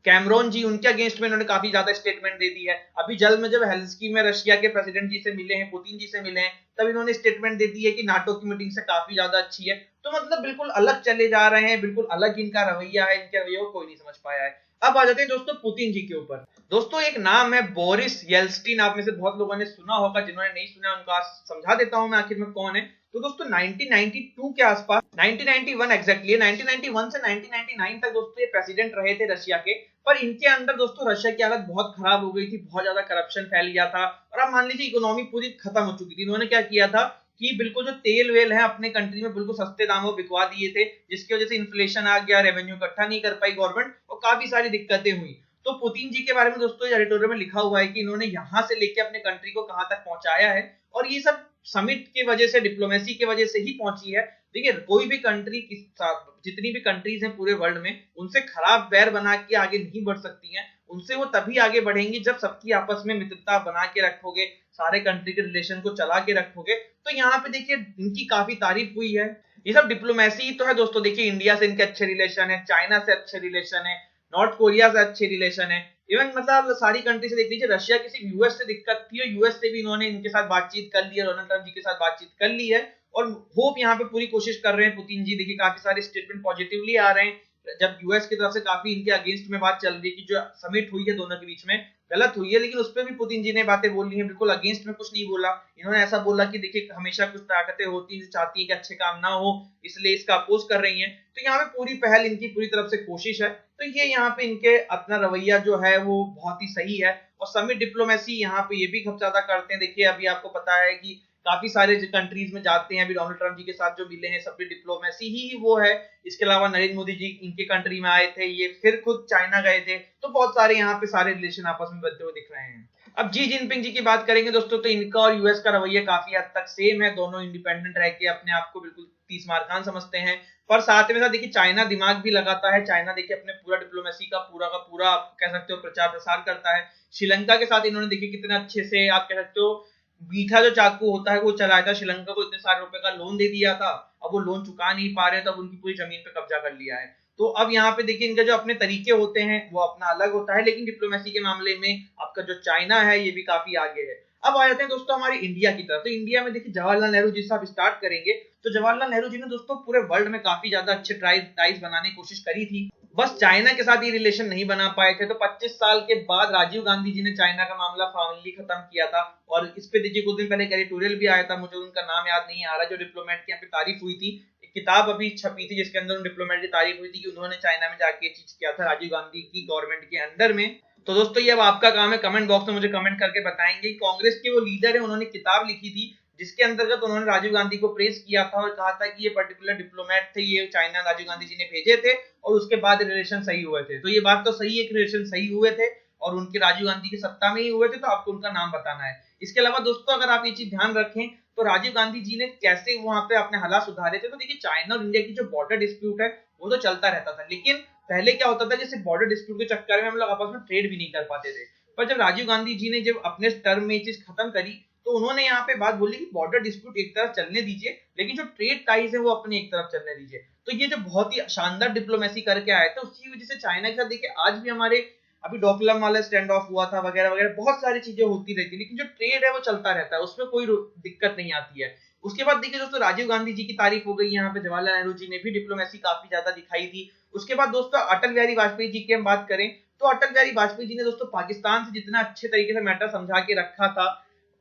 कैमरोन जी, उनके अगेंस्ट में इन्होंने काफी ज्यादा स्टेटमेंट दे दी है। अभी जल्द में जब हेल्सिंकी में रशिया के प्रेसिडेंट जी से मिले हैं, पुतिन जी से मिले हैं, तब इन्होंने स्टेटमेंट दे दी है कि नाटो की मीटिंग से काफी ज्यादा अच्छी है। तो मतलब बिल्कुल अलग चले जा रहे हैं, बिल्कुल अलग इनका रवैया है, इनके रवैया को कोई नहीं समझ पाया है। अब आ जाते हैं दोस्तों पुतिन जी के ऊपर। दोस्तों एक नाम है बोरिस येल्सिन, आप में से बहुत लोगों ने सुना होगा, जिन्होंने नहीं सुना उनको आज समझा देता हूं मैं आखिर में कौन है। तो दोस्तों 1992 के आसपास, 1991 एग्जैक्टली, 1991 से 1999 तक दोस्तों ये प्रेसिडेंट रहे थे रशिया के। पर इनके अंदर दोस्तों रशिया की हालत बहुत खराब हो गई थी, बहुत ज्यादा करप्शन फैल गया था और आप मान लीजिए इकोनॉमी पूरी खत्म हो चुकी थी। इन्होंने क्या किया था कि बिल्कुल जो तेल वेल है अपने कंट्री में बिल्कुल सस्ते दामों बिकवा दिए थे, जिसकी वजह से इन्फ्लेशन आ गया, रेवेन्यू इकट्ठा नहीं कर पाई गवर्नमेंट और काफी सारी दिक्कतें हुई। तो पुतिन जी के बारे में दोस्तों एडिटोरियल में लिखा हुआ है कि इन्होंने यहां से लेके अपने कंट्री को कहां तक पहुंचाया है, और ये सब समिट की वजह से, डिप्लोमेसी की वजह से ही पहुंची है। देखिए कोई भी कंट्री, जितनी भी कंट्रीज हैं पूरे वर्ल्ड में, उनसे खराब बैर बना के आगे नहीं बढ़ सकती हैं। उनसे वो तभी आगे बढ़ेंगी जब सबकी आपस में मित्रता बना के रखोगे, सारे कंट्री के रिलेशन को चला के रखोगे। तो यहाँ पे देखिए इनकी काफी तारीफ हुई है। ये सब डिप्लोमेसी तो है दोस्तों। देखिए इंडिया से इनके अच्छे रिलेशन है, चाइना से अच्छे रिलेशन है, नॉर्थ कोरिया से अच्छे रिलेशन है, इवन मतलब सारी कंट्री से देख लीजिए। रशिया की सिर्फ यूएस से दिक्कत थी और यूएस से भी इन्होंने इनके साथ बातचीत कर ली है, डोनाल्ड ट्रंप जी के साथ बातचीत कर ली है और होप यहाँ पे पूरी कोशिश कर रहे हैं पुतिन जी। देखिए काफी सारे स्टेटमेंट पॉजिटिवली आ रहे हैं, जब यूएस की तरफ से काफी इनके अगेंस्ट में बात चल रही है कि जो समिट हुई है दोनों के बीच में गलत हुई है, लेकिन उस पर भी पुतिन जी ने बातें बोल ली हैं, बिल्कुल अगेंस्ट में कुछ नहीं बोला। इन्होंने ऐसा बोला कि देखिए हमेशा कुछ ताकतें होती हैं चाहती हैं कि अच्छे काम ना हो, इसलिए इसका अपोज कर रही हैं। तो यहाँ पे पूरी पहल इनकी पूरी तरफ से कोशिश है। तो ये यहाँ पे इनके अपना रवैया जो है वो बहुत ही सही है। और समिट डिप्लोमेसी यहाँ पे ये भी बहुत ज्यादा करते हैं। देखिए अभी आपको पता है कि काफी सारे कंट्रीज में जाते हैं, अभी डोनाल्ड ट्रंप जी के साथ जो मिले हैं, समिट डिप्लोमेसी ही वो है। इसके अलावा नरेंद्र मोदी जी इनके कंट्री में आए थे, ये फिर खुद चाइना गए थे। तो बहुत सारे यहाँ पे सारे रिलेशन आपस में बनते हुए दिख रहे हैं। अब जी जिनपिंग जी की बात करेंगे दोस्तों, तो इनका और यूएस का रवैया काफी हद तक सेम है। दोनों इंडिपेंडेंट रह के अपने आप को बिल्कुल तीसमार खान समझते हैं, पर साथ में साथ देखिए चाइना दिमाग भी लगाता है। चाइना देखिए अपने पूरा डिप्लोमेसी का पूरा आप कह सकते हो प्रचार प्रसार करता है। श्रीलंका के साथ इन्होंने देखिए कितने अच्छे से आप कह सकते हो मीठा जो चाकू होता है वो चलाया था। श्रीलंका को इतने सारे रुपए का लोन दे दिया था, अब वो लोन चुका नहीं पा रहे, तब उनकी पूरी जमीन पे कब्जा कर लिया है। तो अब यहाँ पे देखिए इनके जो अपने तरीके होते हैं वो अपना अलग होता है, लेकिन डिप्लोमेसी के मामले में आपका जो चाइना है ये भी काफी आगे है। अब आ जाते हैं दोस्तों हमारे इंडिया की तरफ। तो इंडिया में देखिए जवाहरलाल नेहरू जी से आप स्टार्ट करेंगे, तो जवाहरलाल नेहरू जी ने दोस्तों पूरे वर्ल्ड में काफी ज्यादा अच्छे टाइज बनाने की कोशिश करी थी, बस चाइना के साथ ये रिलेशन नहीं बना पाए थे। तो 25 साल के बाद राजीव गांधी जी ने चाइना का मामला फाइनली खत्म किया था। और इस पे देखिए कुछ दिन पहले एडिटोरियल भी आया था, मुझे उनका नाम याद नहीं आ रहा, जो डिप्लोमेट की यहाँ पे तारीफ हुई थी। एक किताब अभी छपी थी जिसके अंदर उन डिप्लोमेट की तारीफ हुई थी कि उन्होंने चाइना में जाके ये चीज किया था राजीव गांधी की गवर्नमेंट के अंडर में। तो दोस्तों ये अब आपका काम है, कमेंट बॉक्स में मुझे कमेंट करके बताएंगे। कांग्रेस के वो लीडर है, उन्होंने किताब लिखी थी जिसके अंतर्गत उन्होंने राजीव गांधी को प्रेस किया था और कहा था कि ये पर्टिकुलर डिप्लोमेट थे, ये चाइना राजीव गांधी जी ने भेजे थे और उसके बाद रिलेशन सही हुए थे। तो ये बात तो सही है कि रिलेशन सही हुए थे और उनके राजीव गांधी की सत्ता में ही हुए थे, तो आपको उनका नाम बताना है। इसके अलावा दोस्तों अगर आप ये चीज ध्यान रखें तो राजीव गांधी जी ने कैसे वहां पे अपने हालात सुधारे थे। तो देखिए चाइना और इंडिया की जो बॉर्डर डिस्प्यूट है वो तो चलता रहता था, लेकिन पहले क्या होता था जैसे बॉर्डर डिस्प्यूट के चक्कर में हम लोग आपस में ट्रेड भी नहीं कर पाते थे। पर जब राजीव गांधी जी ने जब अपने टर्म में ये चीज खत्म करी तो उन्होंने यहाँ पे बात बोली कि बॉर्डर डिस्प्यूट एक तरफ चलने दीजिए, लेकिन जो ट्रेड टाइज है वो अपने एक तरफ चलने दीजिए। तो ये जो बहुत ही शानदार डिप्लोमेसी करके आया था, उसकी वजह से चाइना के साथ देखिए आज भी हमारे अभी डोकलाम वाला स्टैंड ऑफ हुआ था वगैरह वगैरह, बहुत सारी चीजें होती रहती है, लेकिन जो ट्रेड है वो चलता रहता है, उसमें कोई दिक्कत नहीं आती है। उसके बाद देखिए दोस्तों राजीव गांधी जी की तारीफ हो गई, यहाँ पे जवाहरलाल नेहरू जी ने भी डिप्लोमेसी काफी ज्यादा दिखाई थी। उसके बाद दोस्तों अटल बिहारी वाजपेयी जी की हम बात करें तो अटल बिहारी वाजपेयी जी ने दोस्तों पाकिस्तान से जितना अच्छे तरीके से मैटर समझा के रखा था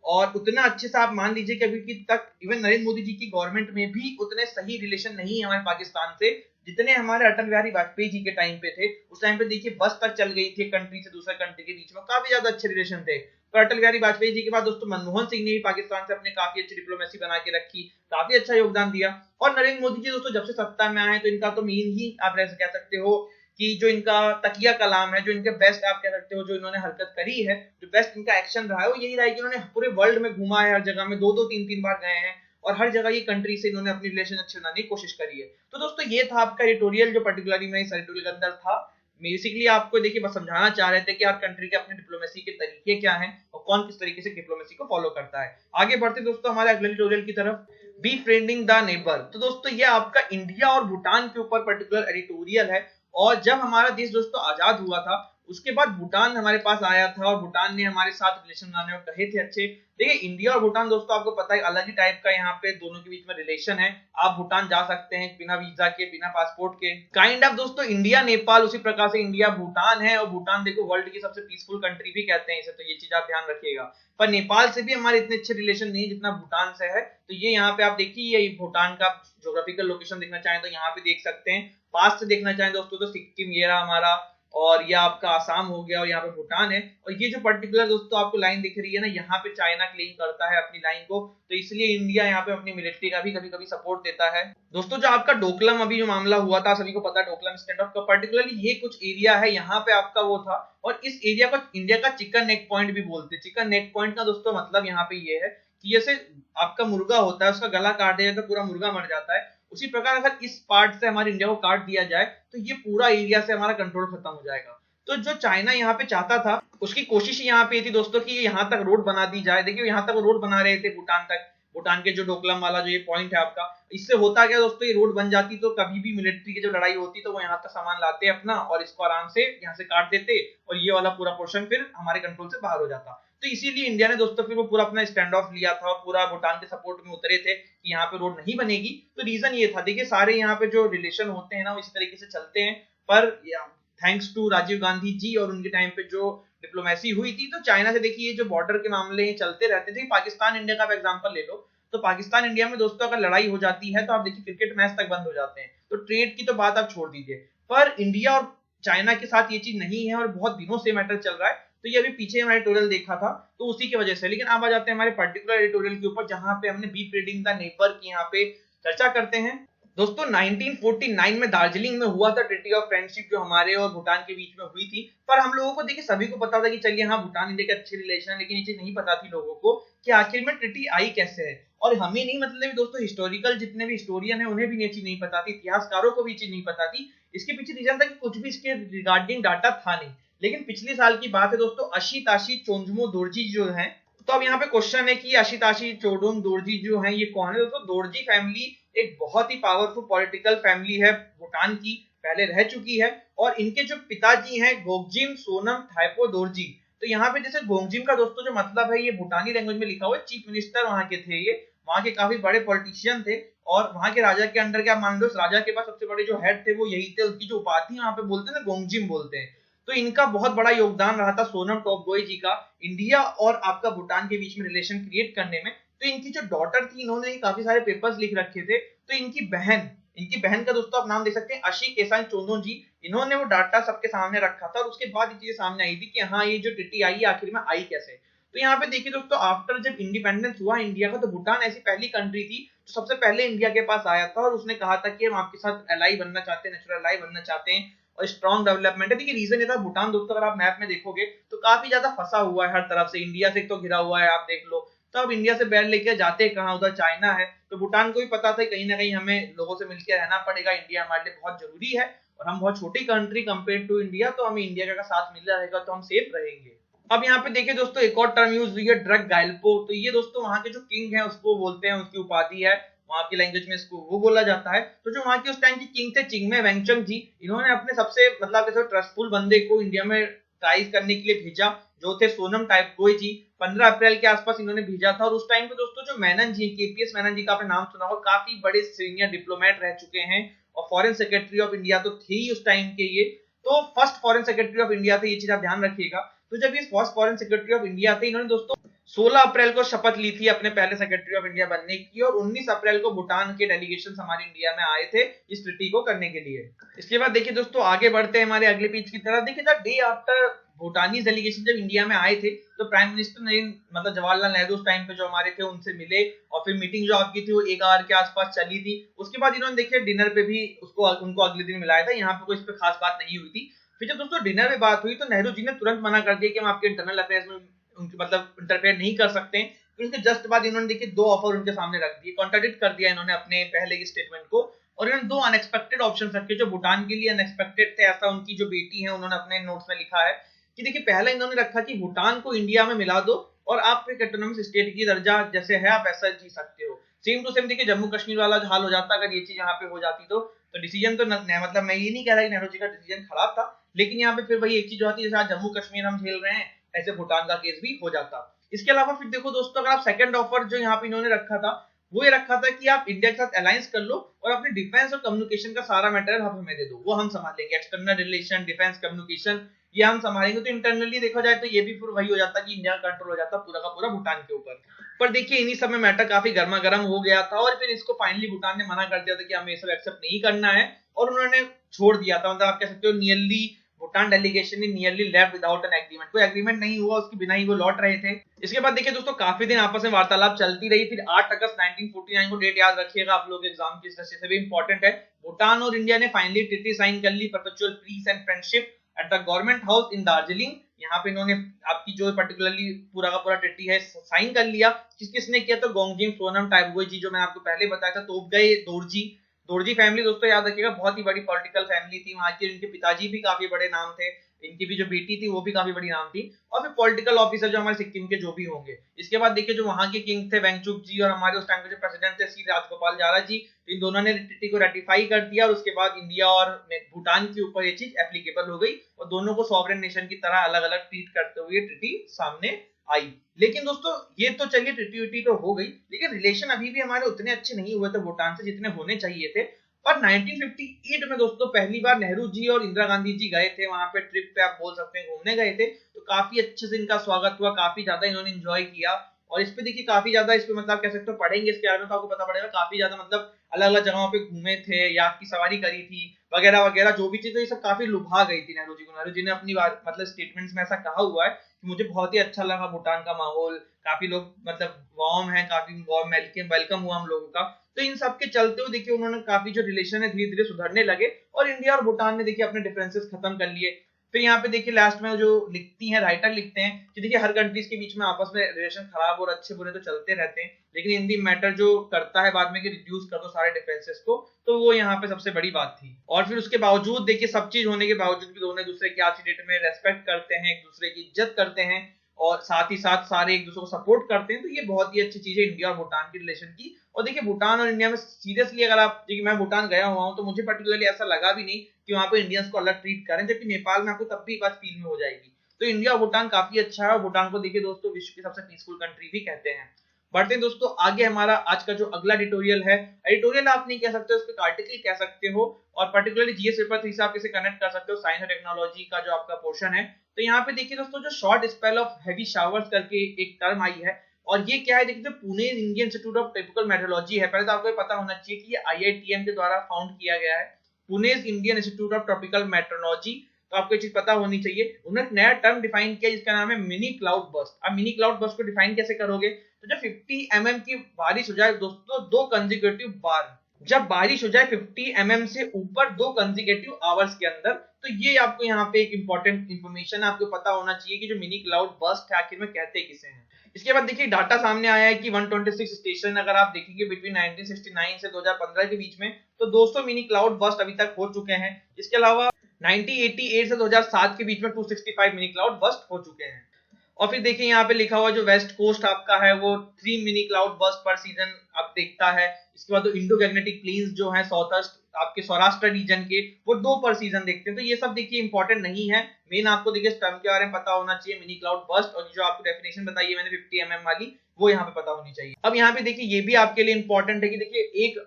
और उतना अच्छे से आप मान लीजिए कि अभी तक इवन नरेंद्र मोदी जी की गवर्नमेंट में भी उतने सही रिलेशन नहीं है हमारे पाकिस्तान से जितने हमारे अटल बिहारी वाजपेयी जी के टाइम पे थे। उस टाइम पे देखिए बस तक चल गई थी कंट्री से दूसरे कंट्री के बीच में, काफी ज्यादा अच्छे रिलेशन थे। तो अटल बिहारी वाजपेयी जी के बाद दोस्तों मनमोहन सिंह ने भी पाकिस्तान से अपने काफी अच्छी डिप्लोमेसी बना के रखी, काफी अच्छा योगदान दिया। और नरेंद्र मोदी जी दोस्तों जब से सत्ता में आए तो इनका तो मेन ही आप ऐसे कह सकते हो कि जो इनका तकिया कलाम है, जो इनके बेस्ट आप कह सकते हो जो इन्होंने हरकत करी है, जो बेस्ट इनका एक्शन रहा है वो यही रहा है कि इन्होंने पूरे वर्ल्ड में घूमा है, हर जगह में दो दो तीन तीन बार गए हैं और हर जगह ये कंट्री से इन्होंने अपनी रिलेशन अच्छे बनाने की कोशिश करी है। तो दोस्तों ये था आपका एडिटोरियल जो पर्टिकुलरली मैं इस एडिटोरियल के अंदर था। बेसिकली आपको देखिए बस समझाना चाह रहे थे कि हर कंट्री के अपने डिप्लोमेसी के तरीके क्या हैं और कौन किस तरीके से डिप्लोमेसी को फॉलो करता है। आगे बढ़ते दोस्तों हमारे अगले एडिटोरियल की तरफ, बी फ्रेंडिंग द नेबर। तो दोस्तों ये आपका इंडिया और भूटान के ऊपर पर्टिकुलर एडिटोरियल है। और जब हमारा देश दोस्तों आजाद हुआ था उसके बाद भूटान हमारे पास आया था और भूटान ने हमारे साथ रिलेशन बनाने को कहे थे अच्छे। देखिए इंडिया और भूटान दोस्तों आपको पता है अलग ही टाइप का यहाँ पे दोनों के बीच में रिलेशन है। आप भूटान जा सकते हैं बिना वीजा के, बिना पासपोर्ट के, काइंड ऑफ दोस्तों इंडिया नेपाल उसी प्रकार से इंडिया भूटान है। और भूटान देखो वर्ल्ड की सबसे पीसफुल कंट्री भी कहते हैं इसे, तो ये चीज आप ध्यान रखिएगा। पर नेपाल से भी हमारे इतने अच्छे रिलेशन नहीं जितना भूटान से है। तो ये यहाँ पे आप देखिए ये भूटान का ज्योग्राफिकल लोकेशन देखना चाहें तो यहाँ पे देख सकते हैं। पास से देखना चाहें दोस्तों तो सिक्किम ये रहा हमारा, और ये आपका आसाम हो गया और यहाँ पे भूटान है। और ये जो पर्टिकुलर दोस्तों आपको लाइन दिख रही है ना, यहाँ पे चाइना क्लेम करता है अपनी लाइन को, तो इसलिए इंडिया यहाँ पे अपनी मिलिट्री का भी कभी कभी सपोर्ट देता है। दोस्तों जो आपका डोकलाम अभी जो मामला हुआ था सभी को पता है, डोकलाम स्टैंड ऑफ का पर्टिकुलरली ये कुछ एरिया है यहाँ पे आपका वो था। और इस एरिया को इंडिया का चिकन नेक पॉइंट भी बोलते हैं। चिकन नेक पॉइंट का दोस्तों मतलब यहाँ पे ये है कि जैसे आपका मुर्गा होता है उसका गला काट दिया तो पूरा मुर्गा मर जाता है, उसी प्रकार अगर इस पार्ट से हमारे इंडिया को काट दिया जाए तो ये पूरा एरिया से हमारा कंट्रोल खत्म हो जाएगा। तो जो चाइना यहाँ पे चाहता था उसकी कोशिश यहाँ पे थी दोस्तों कि यहाँ तक रोड बना दी जाए। देखिए यहाँ तक रोड बना रहे थे भूटान तक, भूटान के जो डोकलाम वाला जो ये पॉइंट है आपका, इससे होता क्या दोस्तों ये रोड बन जाती तो कभी भी मिलिट्री की जो लड़ाई होती तो वो यहाँ तक सामान लाते अपना और इसको आराम से यहाँ से काट देते और ये वाला पूरा पोर्शन फिर हमारे कंट्रोल से बाहर हो जाता। तो इसीलिए इंडिया ने दोस्तों फिर वो पूरा अपना स्टैंड ऑफ लिया था और पूरा भूटान के सपोर्ट में उतरे थे कि यहाँ पे रोड नहीं बनेगी। तो रीजन ये था, देखिए सारे यहाँ पे जो रिलेशन होते हैं ना वो इसी तरीके से चलते हैं। पर थैंक्स टू राजीव गांधी जी और उनके टाइम पे जो डिप्लोमेसी हुई थी, तो चाइना से देखिए जो बॉर्डर के मामले चलते रहते थे। पाकिस्तान इंडिया का एग्जांपल ले लो, तो पाकिस्तान इंडिया में दोस्तों अगर लड़ाई हो जाती है तो आप देखिए क्रिकेट मैच तक बंद हो जाते हैं। तो ट्रेड की तो बात आप छोड़ दीजिए, पर इंडिया और चाइना के साथ ये चीज नहीं है और बहुत दिनों से मैटर चल रहा है। तो ये अभी पीछे हमारे एडिटोरियल देखा था तो उसी की वजह से। लेकिन अब आ जाते हैं हमारे पर्टिकुलर एडिटोरियल के ऊपर, जहां पे हमने बीफ ट्रेडिंग द नेबर की यहाँ पे चर्चा करते हैं। दोस्तों 1949 में दार्जिलिंग में हुआ था ट्रीटी ऑफ फ्रेंडशिप, जो हमारे और भूटान के बीच में हुई थी। पर हम लोगों को देखिए सभी को पता था कि चलिए हाँ भूटान इंडिया के अच्छे रिलेशन है, लेकिन ये चीज नहीं पता थी लोगों को कि आखिर में ट्रीटी आई कैसे है। और हमें नहीं मतलब दोस्तों हिस्टोरिकल जितने भी हिस्टोरियन है उन्हें भी ये चीज नहीं पता थी, इतिहासकारों को भी ये चीज नहीं पता थी। इसके पीछे रीजन था कि कुछ भी इसके रिगार्डिंग डाटा था नहीं। लेकिन पिछले साल की बात है दोस्तों, अशिताशी चोंजमो दोरजी जो है, तो अब यहाँ पे क्वेश्चन है कि अशिताशी चोडोम दोरजी जो है ये कौन है। दोस्तों दोरजी फैमिली एक बहुत ही पावरफुल पॉलिटिकल फैमिली है भूटान की, पहले रह चुकी है। और इनके जो पिताजी हैं गोगजिम सोनम थाइपो दोरजी, तो यहाँ पे जैसे गोगजिम का दोस्तों जो मतलब है ये भूटानी लैंग्वेज में लिखा हुआ है, चीफ मिनिस्टर वहां के थे, ये वहां के काफी बड़े पॉलिटिशियन थे। और वहां के राजा के अंडर क्या मान लो, इस राजा के पास सबसे बड़े जो हेड थे वो यही थे। उनकी जो उपाधि वहां पे बोलते हैं ना गोगजिम बोलते हैं। तो इनका बहुत बड़ा योगदान रहा था सोनम टोपगोई जी का इंडिया और आपका भूटान के बीच में रिलेशन क्रिएट करने में। तो इनकी जो डॉटर थी इन्होंने काफी सारे पेपर्स लिख रखे थे। तो इनकी बहन का दोस्तों आप नाम देख सकते हैं अशी केसांग चोंदो जी, इन्होंने वो डाटा सबके सामने रखा था। और उसके बाद ये चीजें सामने आई थी कि हाँ ये जो ट्रीटी आई आखिर में आई कैसे। तो यहाँ पे देखिए दोस्तों आफ्टर जब इंडिपेंडेंस हुआ इंडिया का, तो भूटान ऐसी पहली कंट्री थी जो सबसे पहले इंडिया के पास आया था और उसने कहा था कि हम आपके साथ एलाई बनना चाहते हैं, नेचुरल एलाई बनना चाहते हैं और स्ट्रॉन्ग डेवलपमेंट है। देखिए रीजन ये था, भूटान दोस्तों अगर आप मैप में देखोगे तो काफी ज्यादा फंसा हुआ है हर तरफ से, इंडिया से तो घिरा हुआ है, आप देख लो। तो अब इंडिया से बैर लेके जाते कहाँ, उधर चाइना है। तो भूटान को भी पता था कहीं ना कहीं हमें लोगों से मिलकर रहना पड़ेगा, इंडिया हमारे लिए बहुत जरूरी है और हम बहुत छोटी कंट्री कंपेयर टू इंडिया, तो हमें इंडिया का साथ मिल रहेगा तो हम सेफ रहेंगे। अब यहाँ पे देखिए दोस्तों एक और टर्म यूज हुई है ड्रग गायल्पो। तो ये दोस्तों वहां के जो किंग है उसको बोलते हैं, उसकी उपाधि है वहां की लैंग्वेज में इसको वो बोला जाता है। तो जो वहां के उस टाइम के किंग थे चिंगमे वेंगचंग जी, इन्होंने अपने सबसे मतलब ट्रस्टफुल बंदे को इंडिया में ट्राइज करने के लिए भेजा, जो थे सोनम टाइपगोई जी। 15 अप्रैल के आसपास इन्होंने भेजा था। और उस टाइम पे दोस्तों जो मेनन जी, केपीएस मेनन जी का आपने नाम सुना होगा, काफी बड़े सीनियर डिप्लोमेट रह चुके हैं और फॉरेन सेक्रेटरी ऑफ इंडिया तो थे ही उस टाइम के ये। तो first foreign secretary of India थे, ये चीज आप ध्यान रखिएगा। तो जब ये first foreign secretary of India थे, इन्होंने दोस्तों 16 अप्रैल को शपथ ली थी अपने पहले सेक्रेटरी ऑफ इंडिया बनने की और 19 अप्रैल को भूटान के डेलीगेशन हमारे इंडिया में आए थे इस ट्रीटी को करने के लिए। इसके बाद देखिए दोस्तों आगे बढ़ते हैं हमारे अगले पेज की तरफ। देखिए the day after Bhutani delegation जब इंडिया में आए थे तो प्राइम मिनिस्टर ने मतलब जवाहरलाल नेहरू उस टाइम पे जो हमारे थे उनसे मिले और फिर मीटिंग जो आपकी थी वो 1 आवर के आसपास चली थी। उसके बाद इन्होंने देखिए डिनर पे भी उनको अगले दिन मिलाया था। यहाँ पे कोई इस पे खास बात नहीं हुई थी। फिर जब दोस्तों डिनर में बात हुई तो नेहरू जी ने तुरंत मना कर दिया कि हम आपके इंटरनल अफेयर्स में उनके मतलब इंटरफेयर नहीं कर सकते। फिर उसके जस्ट बाद इन्होंने देखिए 2 ऑफर उनके सामने रख दिए, कॉन्ट्राडिक्ट कर दिया इन्होंने अपने पहले के स्टेटमेंट को। और इन्होंने 2 अनएक्सपेक्टेड ऑप्शन रखे जो भूटान के लिए अनएक्सपेक्टेड थे, ऐसा उनकी जो बेटी है उन्होंने अपने नोट्स में लिखा है कि देखिए पहला इन्होंने रखा कि भूटान को इंडिया में मिला दो और आप एक ऑटोनोमस स्टेट की दर्जा जैसे है आप ऐसा जी सकते हो। सेम टू सेम देखिए जम्मू कश्मीर वाला हाल हो जाता अगर ये चीज यहाँ पे हो जाती तो डिसीजन तो मतलब मैं ये नहीं कह रहा कि नेहरू जी का डिसीजन खराब था, लेकिन यहाँ पे फिर वही एक चीज होती है जैसे आज जम्मू कश्मीर हम झेल रहे हैं ऐसे भूटान का केस भी हो जाता। इसके अलावा फिर देखो दोस्तों अगर आप सेकंड ऑफर जो यहाँ पे इन्होंने रखा था वो ये रखा था कि आप इंडिया के साथ अलायंस कर लो और अपने डिफेंस और कम्युनिकेशन का सारा मैटर आप हमें दे दो, वो हम संभालेंगे। एक्सटर्नल रिलेशन, डिफेंस, कम्युनिकेशन ये हम संभालेंगे। तो इंटरनली देखा जाए तो ये भी फिर वही हो जाता कि इंडिया का कंट्रोल हो जाता पूरा का पूरा भूटान के ऊपर। पर देखिए इन्हीं समय मैटर काफी गर्मा गर्म हो गया था और फिर इसको फाइनली भूटान ने मना कर दिया था कि हमें ये सब एक्सेप्ट नहीं करना है और उन्होंने छोड़ दिया था। मतलब आप कह सकते हो nearly Bhutan delegation nearly left without an agreement, कोई एग्रीमेंट नहीं हुआ उसके बिना ही वो लौट रहे थे। इसके बाद देखिए दोस्तों काफी दिन आपस में वार्तालाप चलती रही। फिर 8 अगस्त 1949 को डेट याद रखिएगा आप लोग एग्जाम की दृष्टि से भी इंपॉर्टेंट है। भूटान और इंडिया ने फाइनली ट्रीटी साइन कर ली, perpetual peace and friendship at the government house in Darjeeling. यहाँ पे इन्होंने आपकी जो पर्टिकुलरली पूरा का पूरा ट्रीटी है साइन कर लिया। किसने किया तो गोंगजिम सोनम टाइपगोई जी जो मैंने आपको पहले बताया था, तोपगई दोरजी फैमिली दोस्तों याद रखिएगा बहुत ही बड़ी पॉलिटिकल फैमिली थी वहां की। इनके पिताजी भी काफी बड़े नाम थे, इनकी भी जो बेटी थी वो भी काफी बड़ी नाम थी और फिर पॉलिटिकल ऑफिसर जो हमारे सिक्किम के जो भी होंगे। इसके बाद देखिए जो वहां के किंग थे वेंगचुक जी और हमारे उस टाइम के जो प्रेसिडेंट थे सी राजगोपाल जारा जी, इन दोनों ने ट्रीटी को रेटिफाई कर दिया और उसके बाद इंडिया और भूटान के ऊपर ये चीज एप्लीकेबल हो गई और दोनों को सॉवरेन नेशन की तरह अलग अलग ट्रीट करते हुए ट्रीटी सामने आई। लेकिन दोस्तों ये तो चलिए ट्रीटी तो हो गई, लेकिन रिलेशन अभी भी हमारे उतने अच्छे नहीं हुए थे भूटान से जितने होने चाहिए थे। और 1958 में दोस्तों पहली बार नेहरू जी और इंदिरा गांधी जी गए थे वहां पे, ट्रिप पे आप बोल सकते हैं, घूमने गए थे। तो काफी अच्छे से इनका स्वागत हुआ, काफी ज्यादा इन्होंने एंजॉय किया। और इस पे देखिए काफी ज्यादा इस पे मतलब कह सकते हो, पढ़ेंगे इसके बारे में तो आपको पता पड़ेगा, काफी ज्यादा मतलब अलग अलग जगहों पे घूमे थे, याक की सवारी करी थी वगैरह वगैरह, जो भी चीज, तो ये सब काफी लुभा गई थी नेहरू जी को। नेहरू जी ने अपनी बात मतलब स्टेटमेंट्स में ऐसा कहा हुआ है कि मुझे बहुत ही अच्छा लगा भूटान का माहौल, काफी लोग मतलब वार्म है, काफी वार्म वेलकम हुआ हम लोगों का। तो इन सब के चलते हुए देखिए उन्होंने काफी जो रिलेशन है धीरे धीरे सुधरने लगे, और इंडिया और भूटान ने देखिए अपने डिफरेंसेस खत्म कर लिए। फिर यहाँ पे देखिए लास्ट में जो लिखती हैं राइटर लिखते हैं कि देखिए हर कंट्रीज के बीच में आपस में रिलेशन खराब और अच्छे बुरे तो चलते रहते हैं, लेकिन इन दी मैटर जो करता है बाद में कि रिड्यूस कर दो सारे डिफरेंसेस को, तो वो यहाँ पे सबसे बड़ी बात थी। और फिर उसके बावजूद देखिए सब चीज होने के बावजूद भी दोनों एक दूसरे की आज की डेट में रेस्पेक्ट करते हैं, एक दूसरे की इज्जत करते हैं, और साथ ही साथ सारे एक दूसरे को सपोर्ट करते हैं। तो ये बहुत ही अच्छी चीज है इंडिया और भूटान की रिलेशन की। और देखिए भूटान और इंडिया में सीरियसली अगर आप देखिए, मैं भूटान गया हुआ हूँ तो मुझे पर्टिकुलरली ऐसा लगा भी नहीं कि वहां पे इंडियंस को अलग ट्रीट करें, जबकि नेपाल में आपको तब भी बात फील में हो जाएगी। तो इंडिया और भूटान काफी अच्छा है, और भूटान को देखिए दोस्तों विश्व की सबसे पीसफुल कंट्री भी कहते हैं। बढ़ते हैं दोस्तों आगे, हमारा आज का जो अगला एडिटोरियल है, एडिटोरियल आप नहीं कह सकते, उसको आर्टिकल कह सकते हो, और पर्टिकुलरली जीएस पेपर 3 से आप इसे कनेक्ट कर सकते हो, साइंस और टेक्नोलॉजी का जो आपका पोर्शन है। तो यहाँ पे देखिए दोस्तों जो short spell of heavy showers करके एक टर्म आई है, और ये क्या है देखिए, जो Pune Indian institute of tropical metrology है, पहले तो आपको पता होना चाहिए कि ये आईआईटीएम के द्वारा फाउंड किया गया है, Pune Indian institute of tropical metrology. तो आपको ये चीज पता होनी चाहिए। उन्होंने एक नया टर्म डिफाइन किया जिसका नाम है मिनी क्लाउड बर्स्ट। अब मिनी क्लाउड बर्स्ट को डिफाइन कैसे करोगे, तो जब 50 mm की बारिश हो जाए दोस्तों दो कंसेक्यूटिव बार, जब बारिश हो जाए 50 mm से ऊपर दो कंसेक्यूटिव आवर्स के अंदर, तो ये आपको यहाँ पे एक इंपॉर्टेंट इंफॉर्मेशन आपको पता होना चाहिए कि जो मिनी क्लाउड बर्स्ट है आखिर में कहते किसे हैं। इसके बाद देखिए डाटा सामने आया है कि 126 स्टेशन अगर आप देखेंगे बिटवीन 1969 से 2015 के बीच में, तो 200 मिनी क्लाउड बर्स्ट अभी तक हो चुके हैं। इसके अलावा 1988 से 2007 के बीच में 265 मिनी क्लाउड बर्स्ट हो चुके हैं। और फिर देखिए यहाँ पे लिखा हुआ जो वेस्ट कोस्ट आपका है वो 3 मिनी क्लाउड बर्स्ट पर सीजन आप देखता है। इसके बाद इंडो मैग्नेटिक प्लेन्स जो है साउथ आपके सौराष्ट्र रीजन के, वो 2 पर सीजन देखते हैं। तो ये सब देखिए इंपॉर्टेंट नहीं है, मेन आपको देखिए टर्म के बारे में पता होना चाहिए मिनी क्लाउड बर्स्ट, और जो आपको डेफिनेशन बताई है मैंने 50 mm वाली, वो यहाँ पे पता होनी चाहिए। अब यहाँ पे देखिए ये भी आपके लिए इंपॉर्टेंट है कि देखिए एक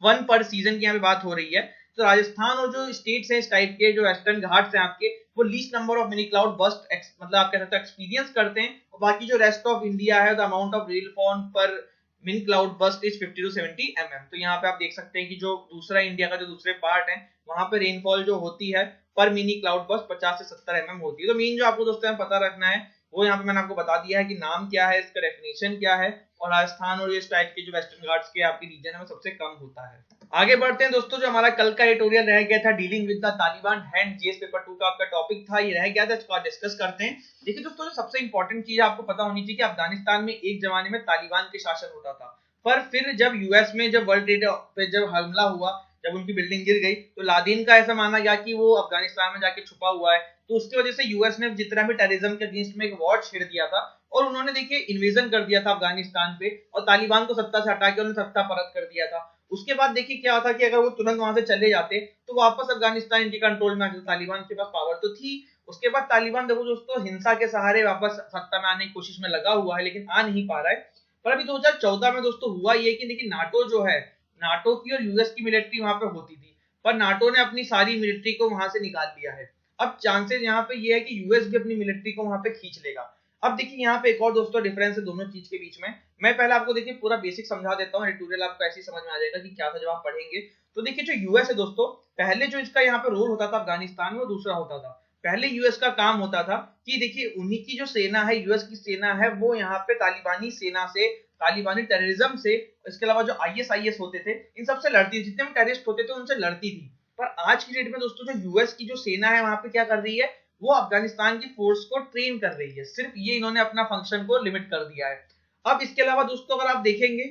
1 पर सीजन की यहाँ पे बात हो रही है, तो राजस्थान और जो स्टेट्स हैं इस टाइप के, जो वेस्टर्न घाट्स हैं आपके, वो least number of mini cloud burst मतलब आप कह सकते हो एक्सपीरियंस करते हैं, और बाकी जो रेस्ट ऑफ इंडिया है द अमाउंट ऑफ रेनफॉल पर mini cloud burst is 50 to 70 mm। तो यहाँ पे आप देख सकते हैं कि जो दूसरा इंडिया का जो दूसरे पार्ट है वहां पे रेनफॉल जो होती है पर मिनी क्लाउड बर्स्ट 50 से 70 mm होती है। तो मेन जो आपको दोस्तों पता रखना है वो यहाँ पे मैंने आपको बता दिया है कि नाम क्या है, इसका डेफिनेशन क्या है, और राजस्थान और इस टाइप के जो वेस्टर्न घाट्स के आपके रीजन है वो सबसे कम होता है। आगे बढ़ते हैं दोस्तों, जो हमारा कल का एडिटोरियल रह गया था dealing with the Taliban hand, GS paper 2 का आपका टॉपिक था, ये रह गया था, इसको डिस्कस करते हैं। देखिए दोस्तों जो सबसे इंपॉर्टेंट चीज आपको पता होनी चाहिए कि अफगानिस्तान में एक जमाने में तालिबान के शासन होता था, पर फिर जब यूएस में जब वर्ल्ड ट्रेड पे जब हमला हुआ, जब उनकी बिल्डिंग गिर गई, तो लादेन का ऐसा माना गया कि वो अफगानिस्तान में जाके छुपा हुआ है। तो उसकी वजह से यूएस ने जितना भी टेररिज्म के अगेंस्ट में एक वॉर छेड़ दिया था, और उन्होंने देखिए इन्वेजन कर दिया था अफगानिस्तान पे, और तालिबान को सत्ता से हटा के उन्होंने सत्ता परत कर दिया था। उसके बाद देखिए क्या था कि अगर वो तुरंत वहां से चले जाते तो वापस अफगानिस्तान इनके कंट्रोल में आ जाता। तालिबान के पास पावर तो थी। उसके बाद तालिबान देखो दोस्तों हिंसा के सहारे वापस सत्ता में आने की कोशिश में लगा हुआ है, लेकिन आ नहीं पा रहा है। पर अभी 2014 में दोस्तों हुआ ये कि देखिए नाटो जो है, नाटो की और यूएस की मिलिट्री वहां पे होती थी, पर नाटो ने अपनी सारी मिलिट्री को वहां से निकाल दिया है। अब चांसेस यहाँ पे ये है कि यूएस भी अपनी मिलिट्री को वहां पे खींच लेगा। अब देखिए यहाँ पे एक और दोस्तों डिफरेंस है दोनों चीज के बीच में। मैं पहले आपको देखिए पूरा बेसिक समझा देता हूँ, एडिटोरियल आपको ऐसे ही समझ में आ जाएगा कि क्या था जब आप पढ़ेंगे। तो देखिए जो यूएस है दोस्तों, पहले जो इसका यहाँ पे रोल होता था अफगानिस्तान में वो दूसरा होता था। पहले यूएस का काम होता था कि देखिए उन्हीं की जो सेना है, यूएस की सेना है, वो यहाँ पे तालिबानी सेना से, तालिबानी टेररिज्म से, इसके अलावा जो आईएसआईएस होते थे इन सबसे लड़ती थी, जितने भी टेररिस्ट होते थे उनसे लड़ती थी। पर आज की डेट में दोस्तों जो यूएस की जो सेना है वहां पे क्या कर रही है, वो अफगानिस्तान की फोर्स को ट्रेन कर रही है। सिर्फ ये इन्होंने अपना फंक्शन को लिमिट कर दिया है। अब इसके अलावा दोस्तों अगर आप देखेंगे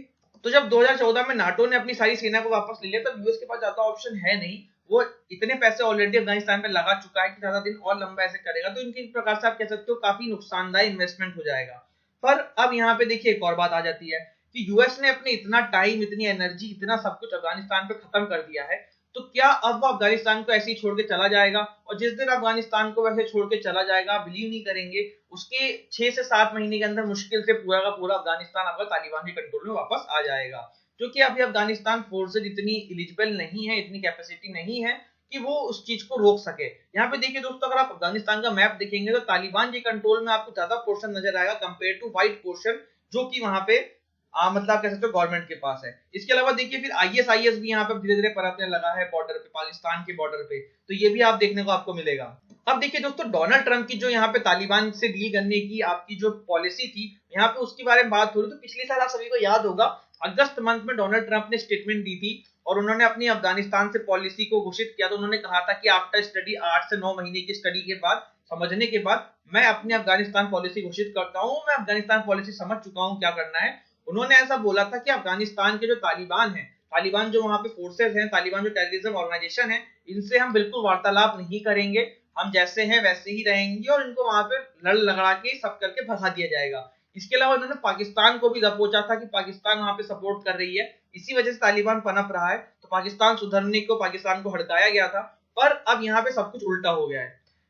तो जब 2014 में नाटो ने अपनी सारी सेना को वापस ले लिया, तब यूएस के पास ज्यादा ऑप्शन है नहीं। वो इतने पैसे ऑलरेडी अफगानिस्तान में लगा चुका है कि ज्यादा दिन और लंबा ऐसे करेगा, तो इनके प्रकार से आप कह सकते हो काफी नुकसानदायक इन्वेस्टमेंट हो जाएगा। पर अब यहाँ पे देखिए एक और बात आ जाती है कि यूएस ने अपने इतना टाइम, इतनी एनर्जी, इतना सब कुछ अफगानिस्तान पे खत्म कर दिया है, तो क्या अब वो अफगानिस्तान को ऐसे ही छोड़ के चला जाएगा? और जिस दिन अफगानिस्तान को वैसे छोड़ के चला जाएगा, आप बिलीव नहीं करेंगे, उसके 6 से 7 महीने के अंदर मुश्किल से पूरा का पूरा अफगानिस्तान आपका तालिबान के कंट्रोल में वापस आ जाएगा। जो कि अभी अफगानिस्तान फोर्सेज इतनी एलिजिबल नहीं है, इतनी कैपेसिटी नहीं है कि वो उस चीज को रोक सके। यहाँ पे देखिए दोस्तों, अगर आप अफगानिस्तान का मैप देखेंगे तो तालिबान के कंट्रोल में आपको ज्यादा पोर्शन नजर आएगा कंपेयर टू व्हाइट पोर्शन, जो कि वहां पे मतलब कह सकते हो गवर्नमेंट के पास है। इसके अलावा देखिए फिर आईएसआईएस भी यहाँ पे धीरे धीरे पनपने लगा है बॉर्डर पे, पाकिस्तान के बॉर्डर पे, तो ये भी आप देखने को आपको मिलेगा। अब देखिए दोस्तों, डोनाल्ड ट्रंप की जो यहाँ पे तालिबान से डील करने की आपकी जो पॉलिसी थी यहाँ पे, उसके बारे में बात हो रही, तो पिछले साल आप सभी को याद होगा अगस्त मंथ में डोनाल्ड ट्रंप ने स्टेटमेंट दी थी और उन्होंने अपनी अफगानिस्तान से पॉलिसी को घोषित किया। तो उन्होंने कहा था कि आफ्टर स्टडी 8 से 9 महीने की स्टडी के बाद, समझने के बाद, मैं अपनी अफगानिस्तान पॉलिसी घोषित करता हूं। मैं अफगानिस्तान पॉलिसी समझ चुका हूं क्या करना है। उन्होंने ऐसा बोला था कि अफगानिस्तान के जो तालिबान है, तालिबान जो वहां पे फोर्सेस हैं, तालिबान जो टेररिज्म ऑर्गेनाइजेशन है, इनसे हम बिल्कुल वार्तालाप नहीं करेंगे, हम जैसे हैं वैसे ही रहेंगे और इनको वहां पे लड़ लगड़ा के सब करके भगा दिया जाएगा। इसके अलावा इन्होंने पाकिस्तान को भी दबोचा था कि पाकिस्तान वहां पे सपोर्ट कर रही है, इसी वजह से तालिबान पनप रहा है। तो पाकिस्तान सुधरने को, पाकिस्तान को हड़काया गया था, पर अब यहाँ पे सब कुछ उल्टा हो गया है।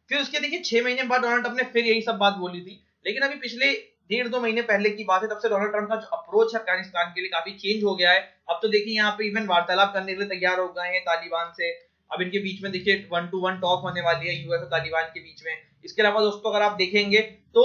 फिर उसके देखिए 6 महीने बाद डोनाल्ड ट्रंप ने फिर यही सब बात बोली थी, लेकिन अभी पिछले 1.5-2 महीने पहले की बात है, तब से डोनाल्ड ट्रंप का जो अप्रोच है अफगानिस्तान के लिए काफी चेंज हो गया है। अब तो देखिए यहाँ पे इवन वार्तालाप करने के लिए तैयार हो गए हैं तालिबान से। अब इनके बीच में देखिए 1-to-1 टॉक होने वाली है यूएस और तालिबान के बीच में। इसके अलावा दोस्तों अगर आप देखेंगे तो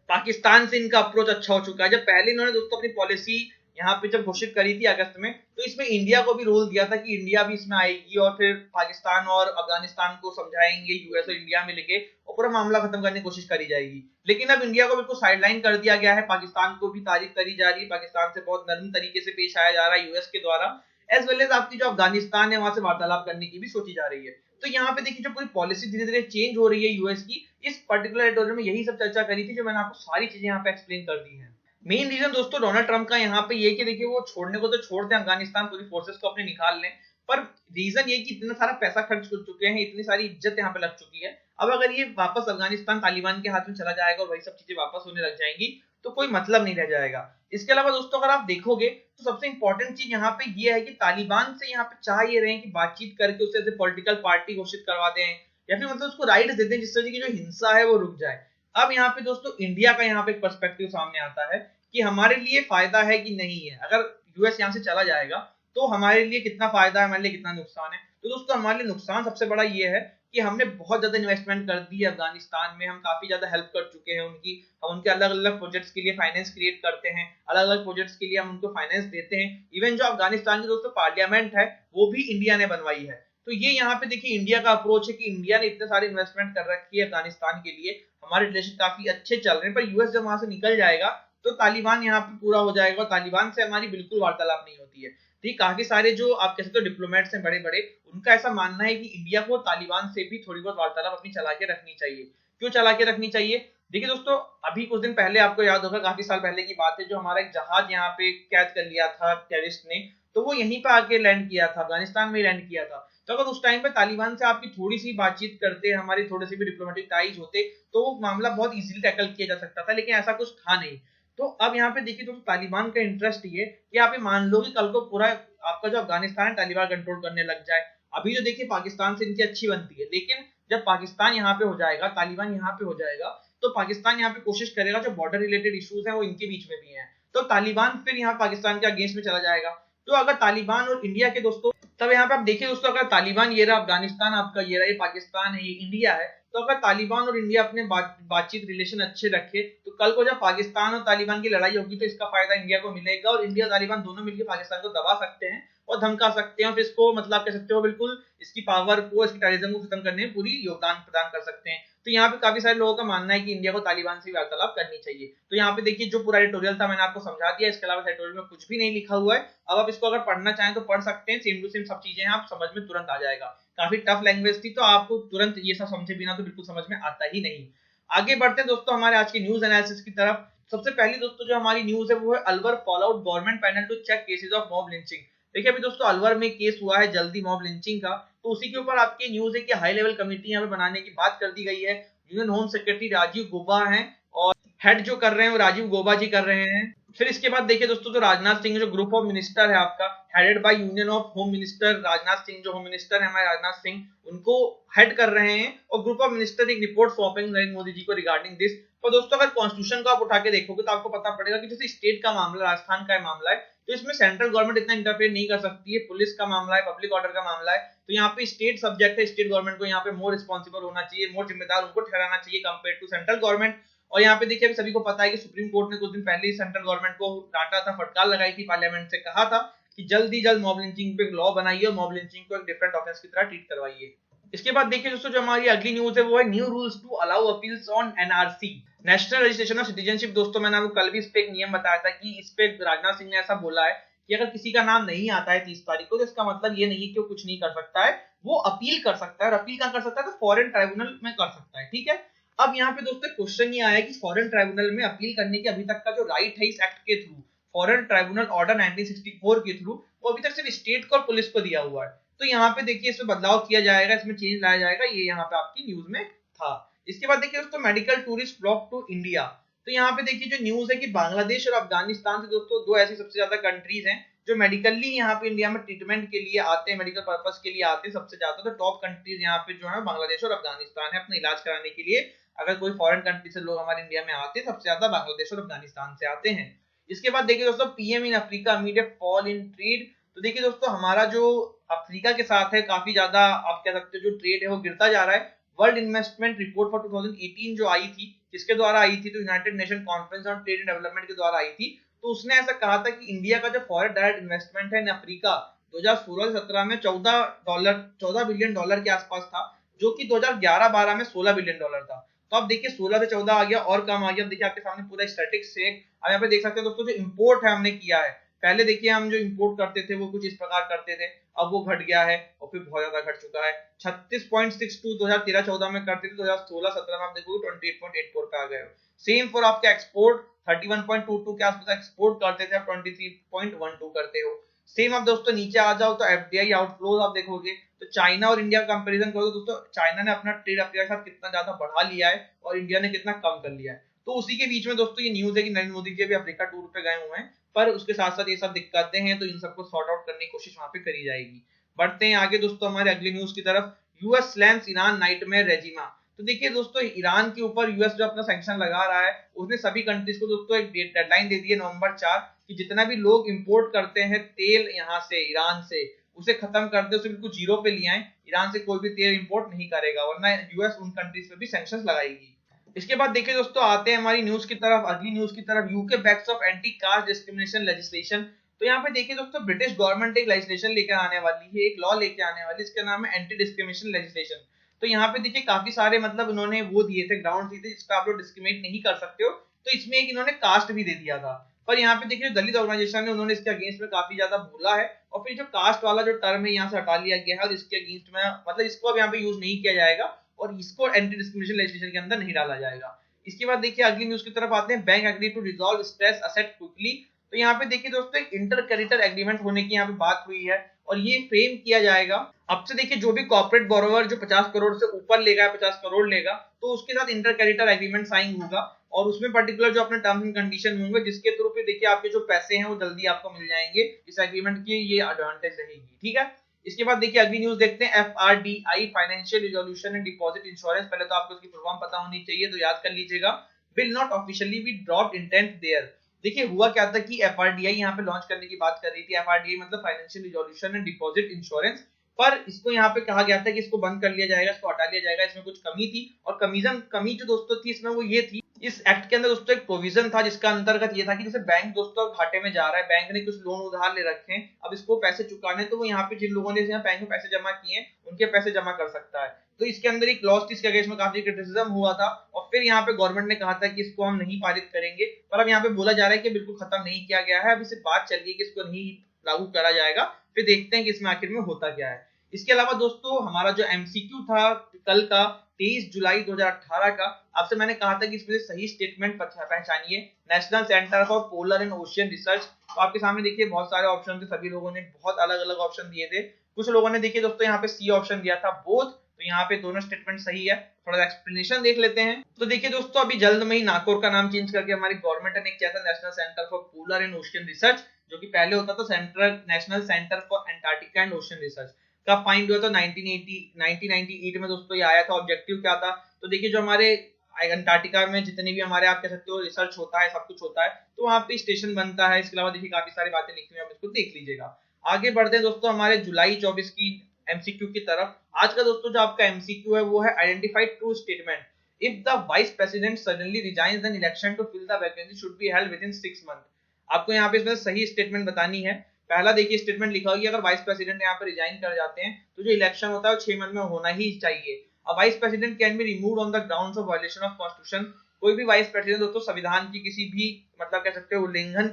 पाकिस्तान से इनका अप्रोच अच्छा हो चुका है। जब पहले इन्होंने दोस्तों अपनी पॉलिसी यहाँ पे जब घोषित करी थी अगस्त में, तो इसमें इंडिया को भी रोल दिया था कि इंडिया भी इसमें आएगी और फिर पाकिस्तान और अफगानिस्तान को समझाएंगे यूएस और इंडिया में लेके, और पूरा मामला खत्म करने की कोशिश करी जाएगी। लेकिन अब इंडिया को बिल्कुल साइडलाइन कर दिया गया है, पाकिस्तान को भी तारीफ करी जा रही है, पाकिस्तान से बहुत नरम तरीके से पेश आया जा रहा है यूएस के द्वारा, एज वेल एज आपकी जो अफगानिस्तान है वहां से वार्तालाप करने की भी सोची जा रही है। तो यहाँ पे देखिए जो पूरी पॉलिसी धीरे धीरे चेंज हो रही है यूएस की, इस पर्टिकुलर एडिटोरियल में यही सब चर्चा करी थी, जो मैंने आपको सारी चीजें यहाँ पे एक्सप्लेन कर दी है। मेन रीजन दोस्तों डोनाल्ड ट्रंप का यहाँ पे ये कि देखिए वो छोड़ने को तो छोड़ दें अफगानिस्तान, पूरी फोर्सेस को अपने निकाल लें, पर रीजन ये कि इतना सारा पैसा खर्च कर चुके हैं, इतनी सारी इज्जत यहाँ पे लग चुकी है। अब अगर ये वापस अफगानिस्तान तालिबान के हाथ में चला जाएगा और वही सब चीजें वापस होने लग जाएंगी, तो कोई मतलब नहीं रह जाएगा। इसके अलावा दोस्तों अगर आप देखोगे तो सबसे इंपॉर्टेंट चीज यहाँ पे ये है कि तालिबान से यहाँ पे चाह ये रहे हैं कि बातचीत करके उसे ऐसे पॉलिटिकल पार्टी घोषित करवा दें, या फिर मतलब उसको राइट दे दें जिससे कि जो हिंसा है वो रुक जाए। अब यहाँ पे दोस्तों इंडिया का यहाँ पे एक पर्सपेक्टिव सामने आता है कि हमारे लिए फायदा है कि नहीं है। अगर यूएस यहाँ से चला जाएगा तो हमारे लिए कितना फायदा है, हमारे लिए कितना नुकसान है। तो दोस्तों हमारे लिए नुकसान सबसे बड़ा ये है कि हमने बहुत ज्यादा इन्वेस्टमेंट कर दी है अफगानिस्तान में, हम काफी ज्यादा हेल्प कर चुके हैं उनकी, हम उनके अलग अलग प्रोजेक्ट्स के लिए फाइनेंस क्रिएट करते हैं, अलग अलग प्रोजेक्ट्स के लिए हम उनको फाइनेंस देते हैं। इवन जो अफगानिस्तान की दोस्तों पार्लियामेंट है वो भी इंडिया ने बनवाई है। तो ये यहाँ पे देखिए इंडिया का अप्रोच है कि इंडिया ने इतने सारे इन्वेस्टमेंट कर रखी है अफगानिस्तान के लिए, हमारे रिलेशन काफी अच्छे चल रहे हैं। पर यूएस जब वहां से निकल जाएगा तो तालिबान यहाँ पे पूरा हो जाएगा, और तालिबान से हमारी बिल्कुल वार्तालाप नहीं होती है। तो ये काफी सारे जो आप कह सकते हो डिप्लोमेट्स हैं बड़े बड़े, उनका ऐसा मानना है कि इंडिया को तालिबान से भी थोड़ी बहुत वार्तालाप अपनी चला के रखनी चाहिए। क्यों चला के रखनी चाहिए? देखिए दोस्तों, अभी कुछ दिन पहले आपको याद होगा, काफी साल पहले की बात है, जो हमारा एक जहाज यहाँ पे कैद कर लिया था टेररिस्ट ने, तो वो यहीं पे आके लैंड किया था, अफगानिस्तान में लैंड किया था। तो अगर उस टाइम पे तालिबान से आपकी थोड़ी सी बातचीत करते, हमारे थोड़े से भी डिप्लोमेटिक टाइज होते, तो वो मामला बहुत इजीली टैकल किया जा सकता था, लेकिन ऐसा कुछ था नहीं। तो अब यहाँ पे देखिए दोस्तों, तालिबान का इंटरेस्ट ये कि आप ये मान लो कि कल को पूरा आपका जो अफगानिस्तान है तालिबान कंट्रोल करने लग जाए। अभी जो देखिए पाकिस्तान से इनकी अच्छी बनती है, लेकिन जब पाकिस्तान यहाँ पे हो जाएगा, तालिबान यहाँ पे हो जाएगा, तो पाकिस्तान यहाँ पे कोशिश करेगा, जो बॉर्डर रिलेटेड इश्यूज हैं वो इनके बीच में भी हैं, तो तालिबान फिर यहाँ पाकिस्तान के अगेंस्ट में चला जाएगा। तो अगर तालिबान और इंडिया के दोस्तों, तब यहाँ पे आप देखिए दोस्तों, अगर तालिबान ये रहा, अफगानिस्तान आपका ये रहा, ये पाकिस्तान है, ये इंडिया है, तो अगर तालिबान और इंडिया अपने बातचीत रिलेशन अच्छे रखे, तो कल को जब पाकिस्तान और तालिबान की लड़ाई होगी तो इसका फायदा इंडिया को मिलेगा, और इंडिया तालिबान दोनों मिलकर पाकिस्तान को दबा सकते हैं और धमका सकते हैं, और इसको मतलब कह सकते हो बिल्कुल इसकी पावर को, इसकी टेररिज्म को खत्म करने में पूरी योगदान प्रदान कर सकते हैं। तो यहाँ पे काफी सारे लोगों का मानना है कि इंडिया को तालिबान से वार्तालाप करनी चाहिए। तो यहाँ पे देखिए जो पूरा एडिटोरियल था मैंने आपको समझा दिया, इसके अलावा एडिटोरियल में कुछ भी नहीं लिखा हुआ है। अब आप इसको अगर पढ़ना चाहें तो पढ़ सकते हैं, सेम टू सेम सब चीजें आप समझ में तुरंत आ जाएगा। काफी टफ लैंग्वेज थी, तो आपको तुरंत ये सब समझे बिना तो बिल्कुल समझ में आता ही नहीं। आगे बढ़ते हैं दोस्तों हमारे आज की न्यूज एनालिसिस की तरफ। सबसे पहली दोस्तों जो हमारी न्यूज है वो है Alwar fallout government panel to check cases of mob lynching. देखिए अभी दोस्तों अलवर में केस हुआ है जल्दी मॉब लिंचिंग का, तो उसी के ऊपर आपकी न्यूज है कि हाई लेवल कमेटी यहाँ पे बनाने की बात कर दी गई है। Union home secretary Rajiv Gauba हैं, और हेड जो कर रहे हैं वो राजीव गोबा जी कर रहे हैं। फिर इसके बाद देखिए दोस्तों, जो राजनाथ सिंह जो ग्रुप ऑफ मिनिस्टर है आपका, headed by union of home minister Rajnath Singh, जो होम मिनिस्टर है हमारे राजनाथ सिंह, उनको हेड कर रहे हैं। और ग्रुप ऑफ मिनिस्टर एक रिपोर्ट सौंपेंगे नरेंद्र मोदी जी को रिगार्डिंग दिस। तो दोस्तों अगर कॉन्स्टिट्यूशन को आप उठा के देखोगे तो आपको पता पड़ेगा कि जैसे स्टेट का मामला, राजस्थान का मामला है, तो इसमें सेंट्रल गवर्नमेंट इतना इंटरफेयर नहीं कर सकती है। पुलिस का मामला है, पब्लिक ऑर्डर का मामला है, तो यहाँ पे स्टेट सब्जेक्ट है। स्टेट गवर्नमेंट को यहाँ पे मोर रिस्पॉन्सिबल होना चाहिए, मोर जिम्मेदार उनको ठहराना चाहिए कंपेयर टू सेंट्रल गवर्नमेंट। और यहाँ पे देखिए अभी सभी को पता है कि सुप्रीम कोर्ट ने कुछ दिन पहले ही सेंट्रल गवर्नमेंट को डांटा था, फटकार लगाई थी, पार्लियामेंट से कहा था कि जल्द ही जल्द मॉब लिंचिंग पे एक लॉ बनाइए और मॉब लिंचिंग को एक डिफरेंट ऑफेंस की तरह ट्रीट करवाइए। इसके बाद देखिए दोस्तों, जो हमारी अगली न्यूज है वो है new rules to allow appeals on NRC, national registration of citizenship. दोस्तों मैंने आपको कल भी इस पे एक नियम बताया था कि इस पे राजनाथ सिंह ने ऐसा बोला है कि अगर किसी का नाम नहीं आता है 30 तारीख को, तो इसका मतलब ये नहीं है कि वो कुछ नहीं कर सकता है, वो अपील कर सकता है। और अपील कहां कर सकता है? तो फॉरेन ट्राइब्यूनल में कर सकता है, ठीक है। अब यहाँ पे दोस्तों क्वेश्चन ये आया कि फॉरेन ट्राइब्यूनल में अपील करने के अभी तक का जो राइट है इस एक्ट के थ्रू, फॉरेन ट्राइब्यूनल ऑर्डर 1964 के थ्रू, वो अभी तक सिर्फ स्टेट को और पुलिस को दिया हुआ है। तो यहाँ पे देखिए इसमें बदलाव किया जाएगा, इसमें चेंज लाया जाएगा, ये यहाँ पे आपकी न्यूज में था। इसके बाद देखिए दोस्तों, medical tourist flock to India. तो यहाँ पे देखिए जो न्यूज है कि बांग्लादेश और अफगानिस्तान से दोस्तों दो ऐसी सबसे ज्यादा कंट्रीज हैं जो मेडिकली यहाँ पे इंडिया में ट्रीटमेंट के लिए आते हैं, मेडिकल पर्पस के लिए आते हैं सबसे ज्यादा। तो टॉप कंट्रीज यहाँ पे जो है बांग्लादेश और अफगानिस्तान है अपना इलाज कराने के लिए। अगर कोई फॉरेन कंट्री से लोग हमारे इंडिया में आते हैं, सबसे ज्यादा बांग्लादेश और अफगानिस्तान से आते हैं। इसके बाद देखिए दोस्तों, PM in Africa immediate fall in trade. तो देखिए दोस्तों, हमारा जो अफ्रीका के साथ है काफी ज्यादा आप कह सकते हो जो ट्रेड है वो गिरता जा रहा है। वर्ल्ड इन्वेस्टमेंट रिपोर्ट फॉर 2018 जो आई थी, किसके द्वारा आई थी? तो United nation conference on trade and development के द्वारा आई थी। तो उसने ऐसा कहा था कि इंडिया का जो फॉरेन डायरेक्ट इन्वेस्टमेंट है इन अफ्रीका 2016-17 में 14 बिलियन डॉलर के आसपास था, जो कि 2011-12 में 16 बिलियन डॉलर था। तो अब देखिए 16 से 14 आ गया और कम आ गया। अब देखिए आपके सामने पूरा स्टैटिक्स है। अब यहाँ पे देख सकते हैं दोस्तों, जो इंपोर्ट है हमने किया है, पहले देखिए हम जो इंपोर्ट करते थे वो कुछ इस प्रकार करते थे, अब वो घट गया है और फिर बहुत ज्यादा घट चुका है। 36.62 2013-14 में करते थे, 2016-17 में आप देखोगे 28.84 पे आ गए। सेम फॉर आपके एक्सपोर्ट, 31.22 के आसपास एक्सपोर्ट करते थे, आप 23.12 करते हो। सेम अब दोस्तों नीचे आ जाओ तो एफडीआई आउटफ्लोज आप देखोगे तो चाइना और इंडिया का कंपैरिजन करो तो दोस्तों चाइना ने अपना ट्रेड अफ्रीका के साथ कितना ज्यादा बढ़ा लिया है और इंडिया ने कितना कम कर लिया है। तो उसी के बीच में दोस्तों ये न्यूज है कि नरेंद्र मोदी जी अभी अफ्रीका टूर पे गए हुए हैं, पर उसके साथ साथ ये सब दिक्कतें हैं तो इन सबको सॉर्ट आउट करने की कोशिश वहां पे करी जाएगी। बढ़ते हैं आगे दोस्तों हमारे अगली न्यूज की तरफ। US slams Iran nightmare regime. तो देखिए दोस्तों, ईरान के ऊपर यूएस जो अपना सैंक्शन लगा रहा है, उसने सभी कंट्रीज को दोस्तों एक डेडलाइन दे दी है नवंबर 4 कि जितना भी लोग इंपोर्ट करते हैं तेल यहाँ से ईरान से, उसे खत्म कर दे, उसे बिल्कुल जीरो पे ले आए। ईरान से कोई भी तेल इंपोर्ट नहीं करेगा, वरना यूएस उन कंट्रीज पे भी सैंक्शंस लगाएगी। इसके बाद देखिए दोस्तों, आते हैं हमारी न्यूज की तरफ, अगली न्यूज की तरफ। UK backs off anti caste discrimination legislation. तो यहाँ पे देखिए दोस्तों, ब्रिटिश गवर्नमेंट एक लेजिस्लेशन लेकर आने वाली है, एक लॉ लेके आने वाली है, इसका नाम है एंटी डिस्क्रिमिनेशन लेजिस्लेशन। तो यहाँ पे देखिए काफी सारे मतलब उन्होंने वो दिए थे, ग्राउंड दिए थे जिसका आप लोग डिस्क्रिमिनेट नहीं कर सकते हो। तो इसमें एक इन्होंने कास्ट भी दे दिया था, पर यहाँ पे देखिए दलित ऑर्गेनाइजेशन ने उन्होंने इसके अगेंस्ट में काफी ज्यादा बोला है और फिर जो कास्ट वाला जो टर्म है यहाँ से हटा लिया गया है और इसके अगेंस्ट में मतलब इसको अब यहाँ पे यूज नहीं किया जाएगा और इसको एंटी डिस्क्रिमिनेशन लेजिस्लेशन के अंदर नहीं डाला जाएगा। इसके बाद देखिए अगली न्यूज की तरफ आते हैं। Bank agree to resolve stress asset quickly. तो यहाँ पे देखिए दोस्तों, एक इंटर क्रेडिटर एग्रीमेंट होने की यहाँ पे बात हुई है और ये फ्रेम किया जाएगा। अब से देखिए जो भी कॉर्पोरेट बोरोवर जो 50 करोड़ से ऊपर लेगा, 50 करोड़ लेगा, तो उसके साथ इंटर क्रेडिटर एग्रीमेंट साइन होगा और उसमें पर्टिकुलर जो अपने टर्म्स एंड कंडीशन होंगे जिसके थ्रू पे देखिए आपके जो पैसे हैं वो जल्दी आपको मिल जाएंगे। इस एग्रीमेंट की ये एडवांटेज रहेगी, ठीक है। इसके बाद देखिए अगली न्यूज देखते हैं। FRDI financial resolution and deposit insurance. पहले तो आपको इसकी फुल फॉर्म पता होनी चाहिए, तो याद कर लीजिएगा। Will not officially be dropped in 10th there. देखिए हुआ क्या था कि एफआरडीआई यहाँ पे लॉन्च करने की बात कर रही थी। एफआरडीआई मतलब financial resolution and deposit insurance, पर इसको यहाँ पे कहा गया था कि इसको बंद कर लिया जाएगा, इसको हटा लिया जाएगा। इसमें कुछ कमी थी और कमी जो दोस्तों थी इसमें वो ये थी, इस एक्ट के अंदर दोस्तों एक प्रोविजन था जिसका अंतर्गत ये था कि जैसे बैंक दोस्तों घाटे में जा रहा है, बैंक ने कुछ लोन उधार ले रखे हैं, अब इसको पैसे चुकाने, तो वो यहाँ पे जिन लोगों ने यहाँ बैंक में पैसे जमा किए हैं उनके पैसे जमा कर सकता है। तो इसके अंदर एक क्लॉज थी, इसके अगेंस्ट में काफी क्रिटिसिज्म हुआ था और फिर यहाँ पे गवर्नमेंट ने कहा था कि इसको हम नहीं पारित करेंगे, पर अब यहाँ पे बोला जा रहा है कि बिल्कुल खत्म नहीं किया गया है, अभी सिर्फ बात चल रही है कि इसको नहीं लागू करा जाएगा, फिर देखते हैं कि इसमें आखिर में होता क्या है। इसके अलावा दोस्तों हमारा जो एमसीक्यू था कल का 23 जुलाई 2018 का, आपसे मैंने कहा था कि इसमें से सही स्टेटमेंट पहचानिए। National centre for polar and ocean research. तो आपके सामने देखिए बहुत सारे ऑप्शन थे, सभी लोगों ने बहुत अलग अलग ऑप्शन दिए थे। कुछ लोगों ने देखिए दोस्तों यहाँ पे सी ऑप्शन दिया था बोथ, तो यहाँ पे दोनों स्टेटमेंट सही है। थोड़ा एक्सप्लेनेशन देख लेते हैं। तो देखिए दोस्तों, अभी जल्द में ही नागौर का नाम चेंज करके हमारी गवर्नमेंट ने किया था national centre for polar and ocean research, जो कि पहले होता था central national centre for Antarctica and ocean research. कब फाइंड हुआ था? 1998 में दोस्तों ये आया था। ऑब्जेक्टिव क्या था? तो देखिए, जो हमारे अंटार्कटिका में जितने भी हमारे आप कह सकते हो रिसर्च होता है, सब कुछ होता है, तो वहाँ पे स्टेशन बनता है। इसके अलावा देखिए काफी सारी बातें लिखी हुई है, आप इसको देख लीजिएगा। आगे बढ़ते हैं दोस्तों हमारे जुलाई 24 की एमसीक्यू की तरफ। आज का दोस्तों जो आपका एमसीक्यू है वो है identified true statement. If the vice president suddenly resigns, then election to fill the vacancy should be held within 6 month. आपको यहाँ पे इसमें सही स्टेटमेंट बतानी है। पहला देखिए स्टेटमेंट लिखा हुआ है, अगर वाइस प्रेसिडेंट यहाँ पे रिजाइन कर जाते हैं तो जो इलेक्शन होता है वो 6 मंथ में होना ही चाहिए। A vice president can be removed on the grounds of violation of constitution। कोई भी वाइस प्रेसिडेंट दोस्तों संविधान की किसी भी मतलब कह सकते हैं उल्लंघन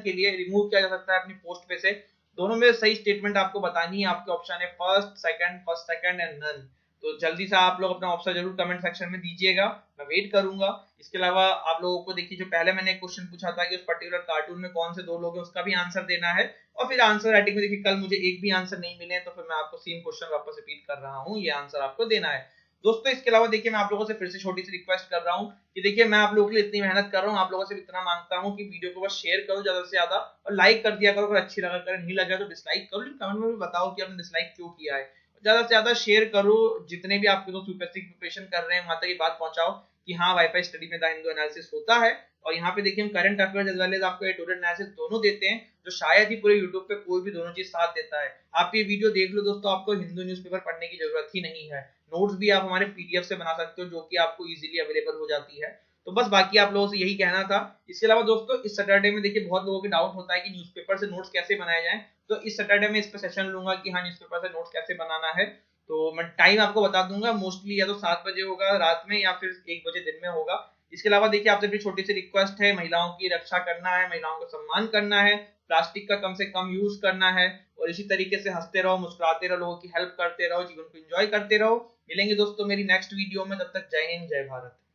के लिए रिमूव किया जा सकता है अपनी पोस्ट पे से। दोनों में सही स्टेटमेंट आपको बतानी है। आपके ऑप्शन है फर्स्ट सेकंड एंड नन। तो जल्दी से आप लोग अपना ऑप्शन जरूर कमेंट सेक्शन में दीजिएगा, मैं वेट करूंगा। इसके अलावा आप लोगों को देखिए, जो पहले मैंने एक क्वेश्चन पूछा था कि उस पर्टिकुलर कार्टून में कौन से दो लोग हैं, उसका भी आंसर देना है। और फिर आंसर राइटिंग में देखिए कल मुझे एक भी आंसर नहीं मिले तो फिर मैं आपको सेम क्वेश्चन वापस रिपीट कर रहा हूँ, ये आंसर आपको देना है दोस्तों। इसके अलावा देखिए, मैं आप लोगों से फिर से छोटी सी रिक्वेस्ट कर रहा हूँ कि देखिए, मैं आप लोगों के लिए इतनी मेहनत कर रहा हूँ, आप लोगों से इतना मांगता हूँ कि वीडियो को बस शेयर करो ज्यादा से ज्यादा और लाइक कर दिया करो। अगर अच्छी लगा करे, नहीं लगा तो डिसलाइक करो, लेकिन कमेंट में भी बताओ कि आपने डिसलाइक क्यों किया है। ज्यादा से ज्यादा शेयर करो। जितने भी आपके दोस्त यूपीएससी की प्रिपरेशन कर रहे हैं वहां तक ये बात पहुंचाओ कि हाँ, वाईफाई स्टडी में द हिंदू एनालिसिस होता है। और यहाँ पे देखिए हम current affairs as well as आपको एडिटोरियल एनालिसिस दोनों देते हैं, जो शायद ही पूरे यूट्यूब पे कोई भी दोनों चीज साथ देता है। आप ये वीडियो देख लो दोस्तों, आपको हिंदू न्यूज़पेपर पढ़ने की जरूरत ही नहीं है। नोट्स भी आप हमारे पीडीएफ से बना सकते हो, जो कि आपको इजीली अवेलेबल हो जाती है। तो बस बाकी आप लोगों से यही कहना था। इसके अलावा दोस्तों, इस सैटरडे में देखिए बहुत लोगों के डाउट होता है कि न्यूज़पेपर से नोट्स कैसे बनाए जाएं। तो इस सैटरडे में इस पर सेशन लूंगा कि हाँ, न्यूज़पेपर से नोट्स कैसे बनाना है। तो मैं टाइम आपको बता दूंगा, मोस्टली या तो 7 बजे होगा रात में या फिर 1 बजे दिन में होगा। इसके अलावा देखिए, आपसे भी छोटी सी रिक्वेस्ट है, महिलाओं की रक्षा करना है, महिलाओं को सम्मान करना है, प्लास्टिक का कम से कम यूज करना है और इसी तरीके से हंसते रहो, मुस्कुराते रहो, लोगों की हेल्प करते रहो, जीवन को एंजॉय करते रहो। मिलेंगे दोस्तों मेरी नेक्स्ट वीडियो में, तब तक जय हिंद, जय भारत।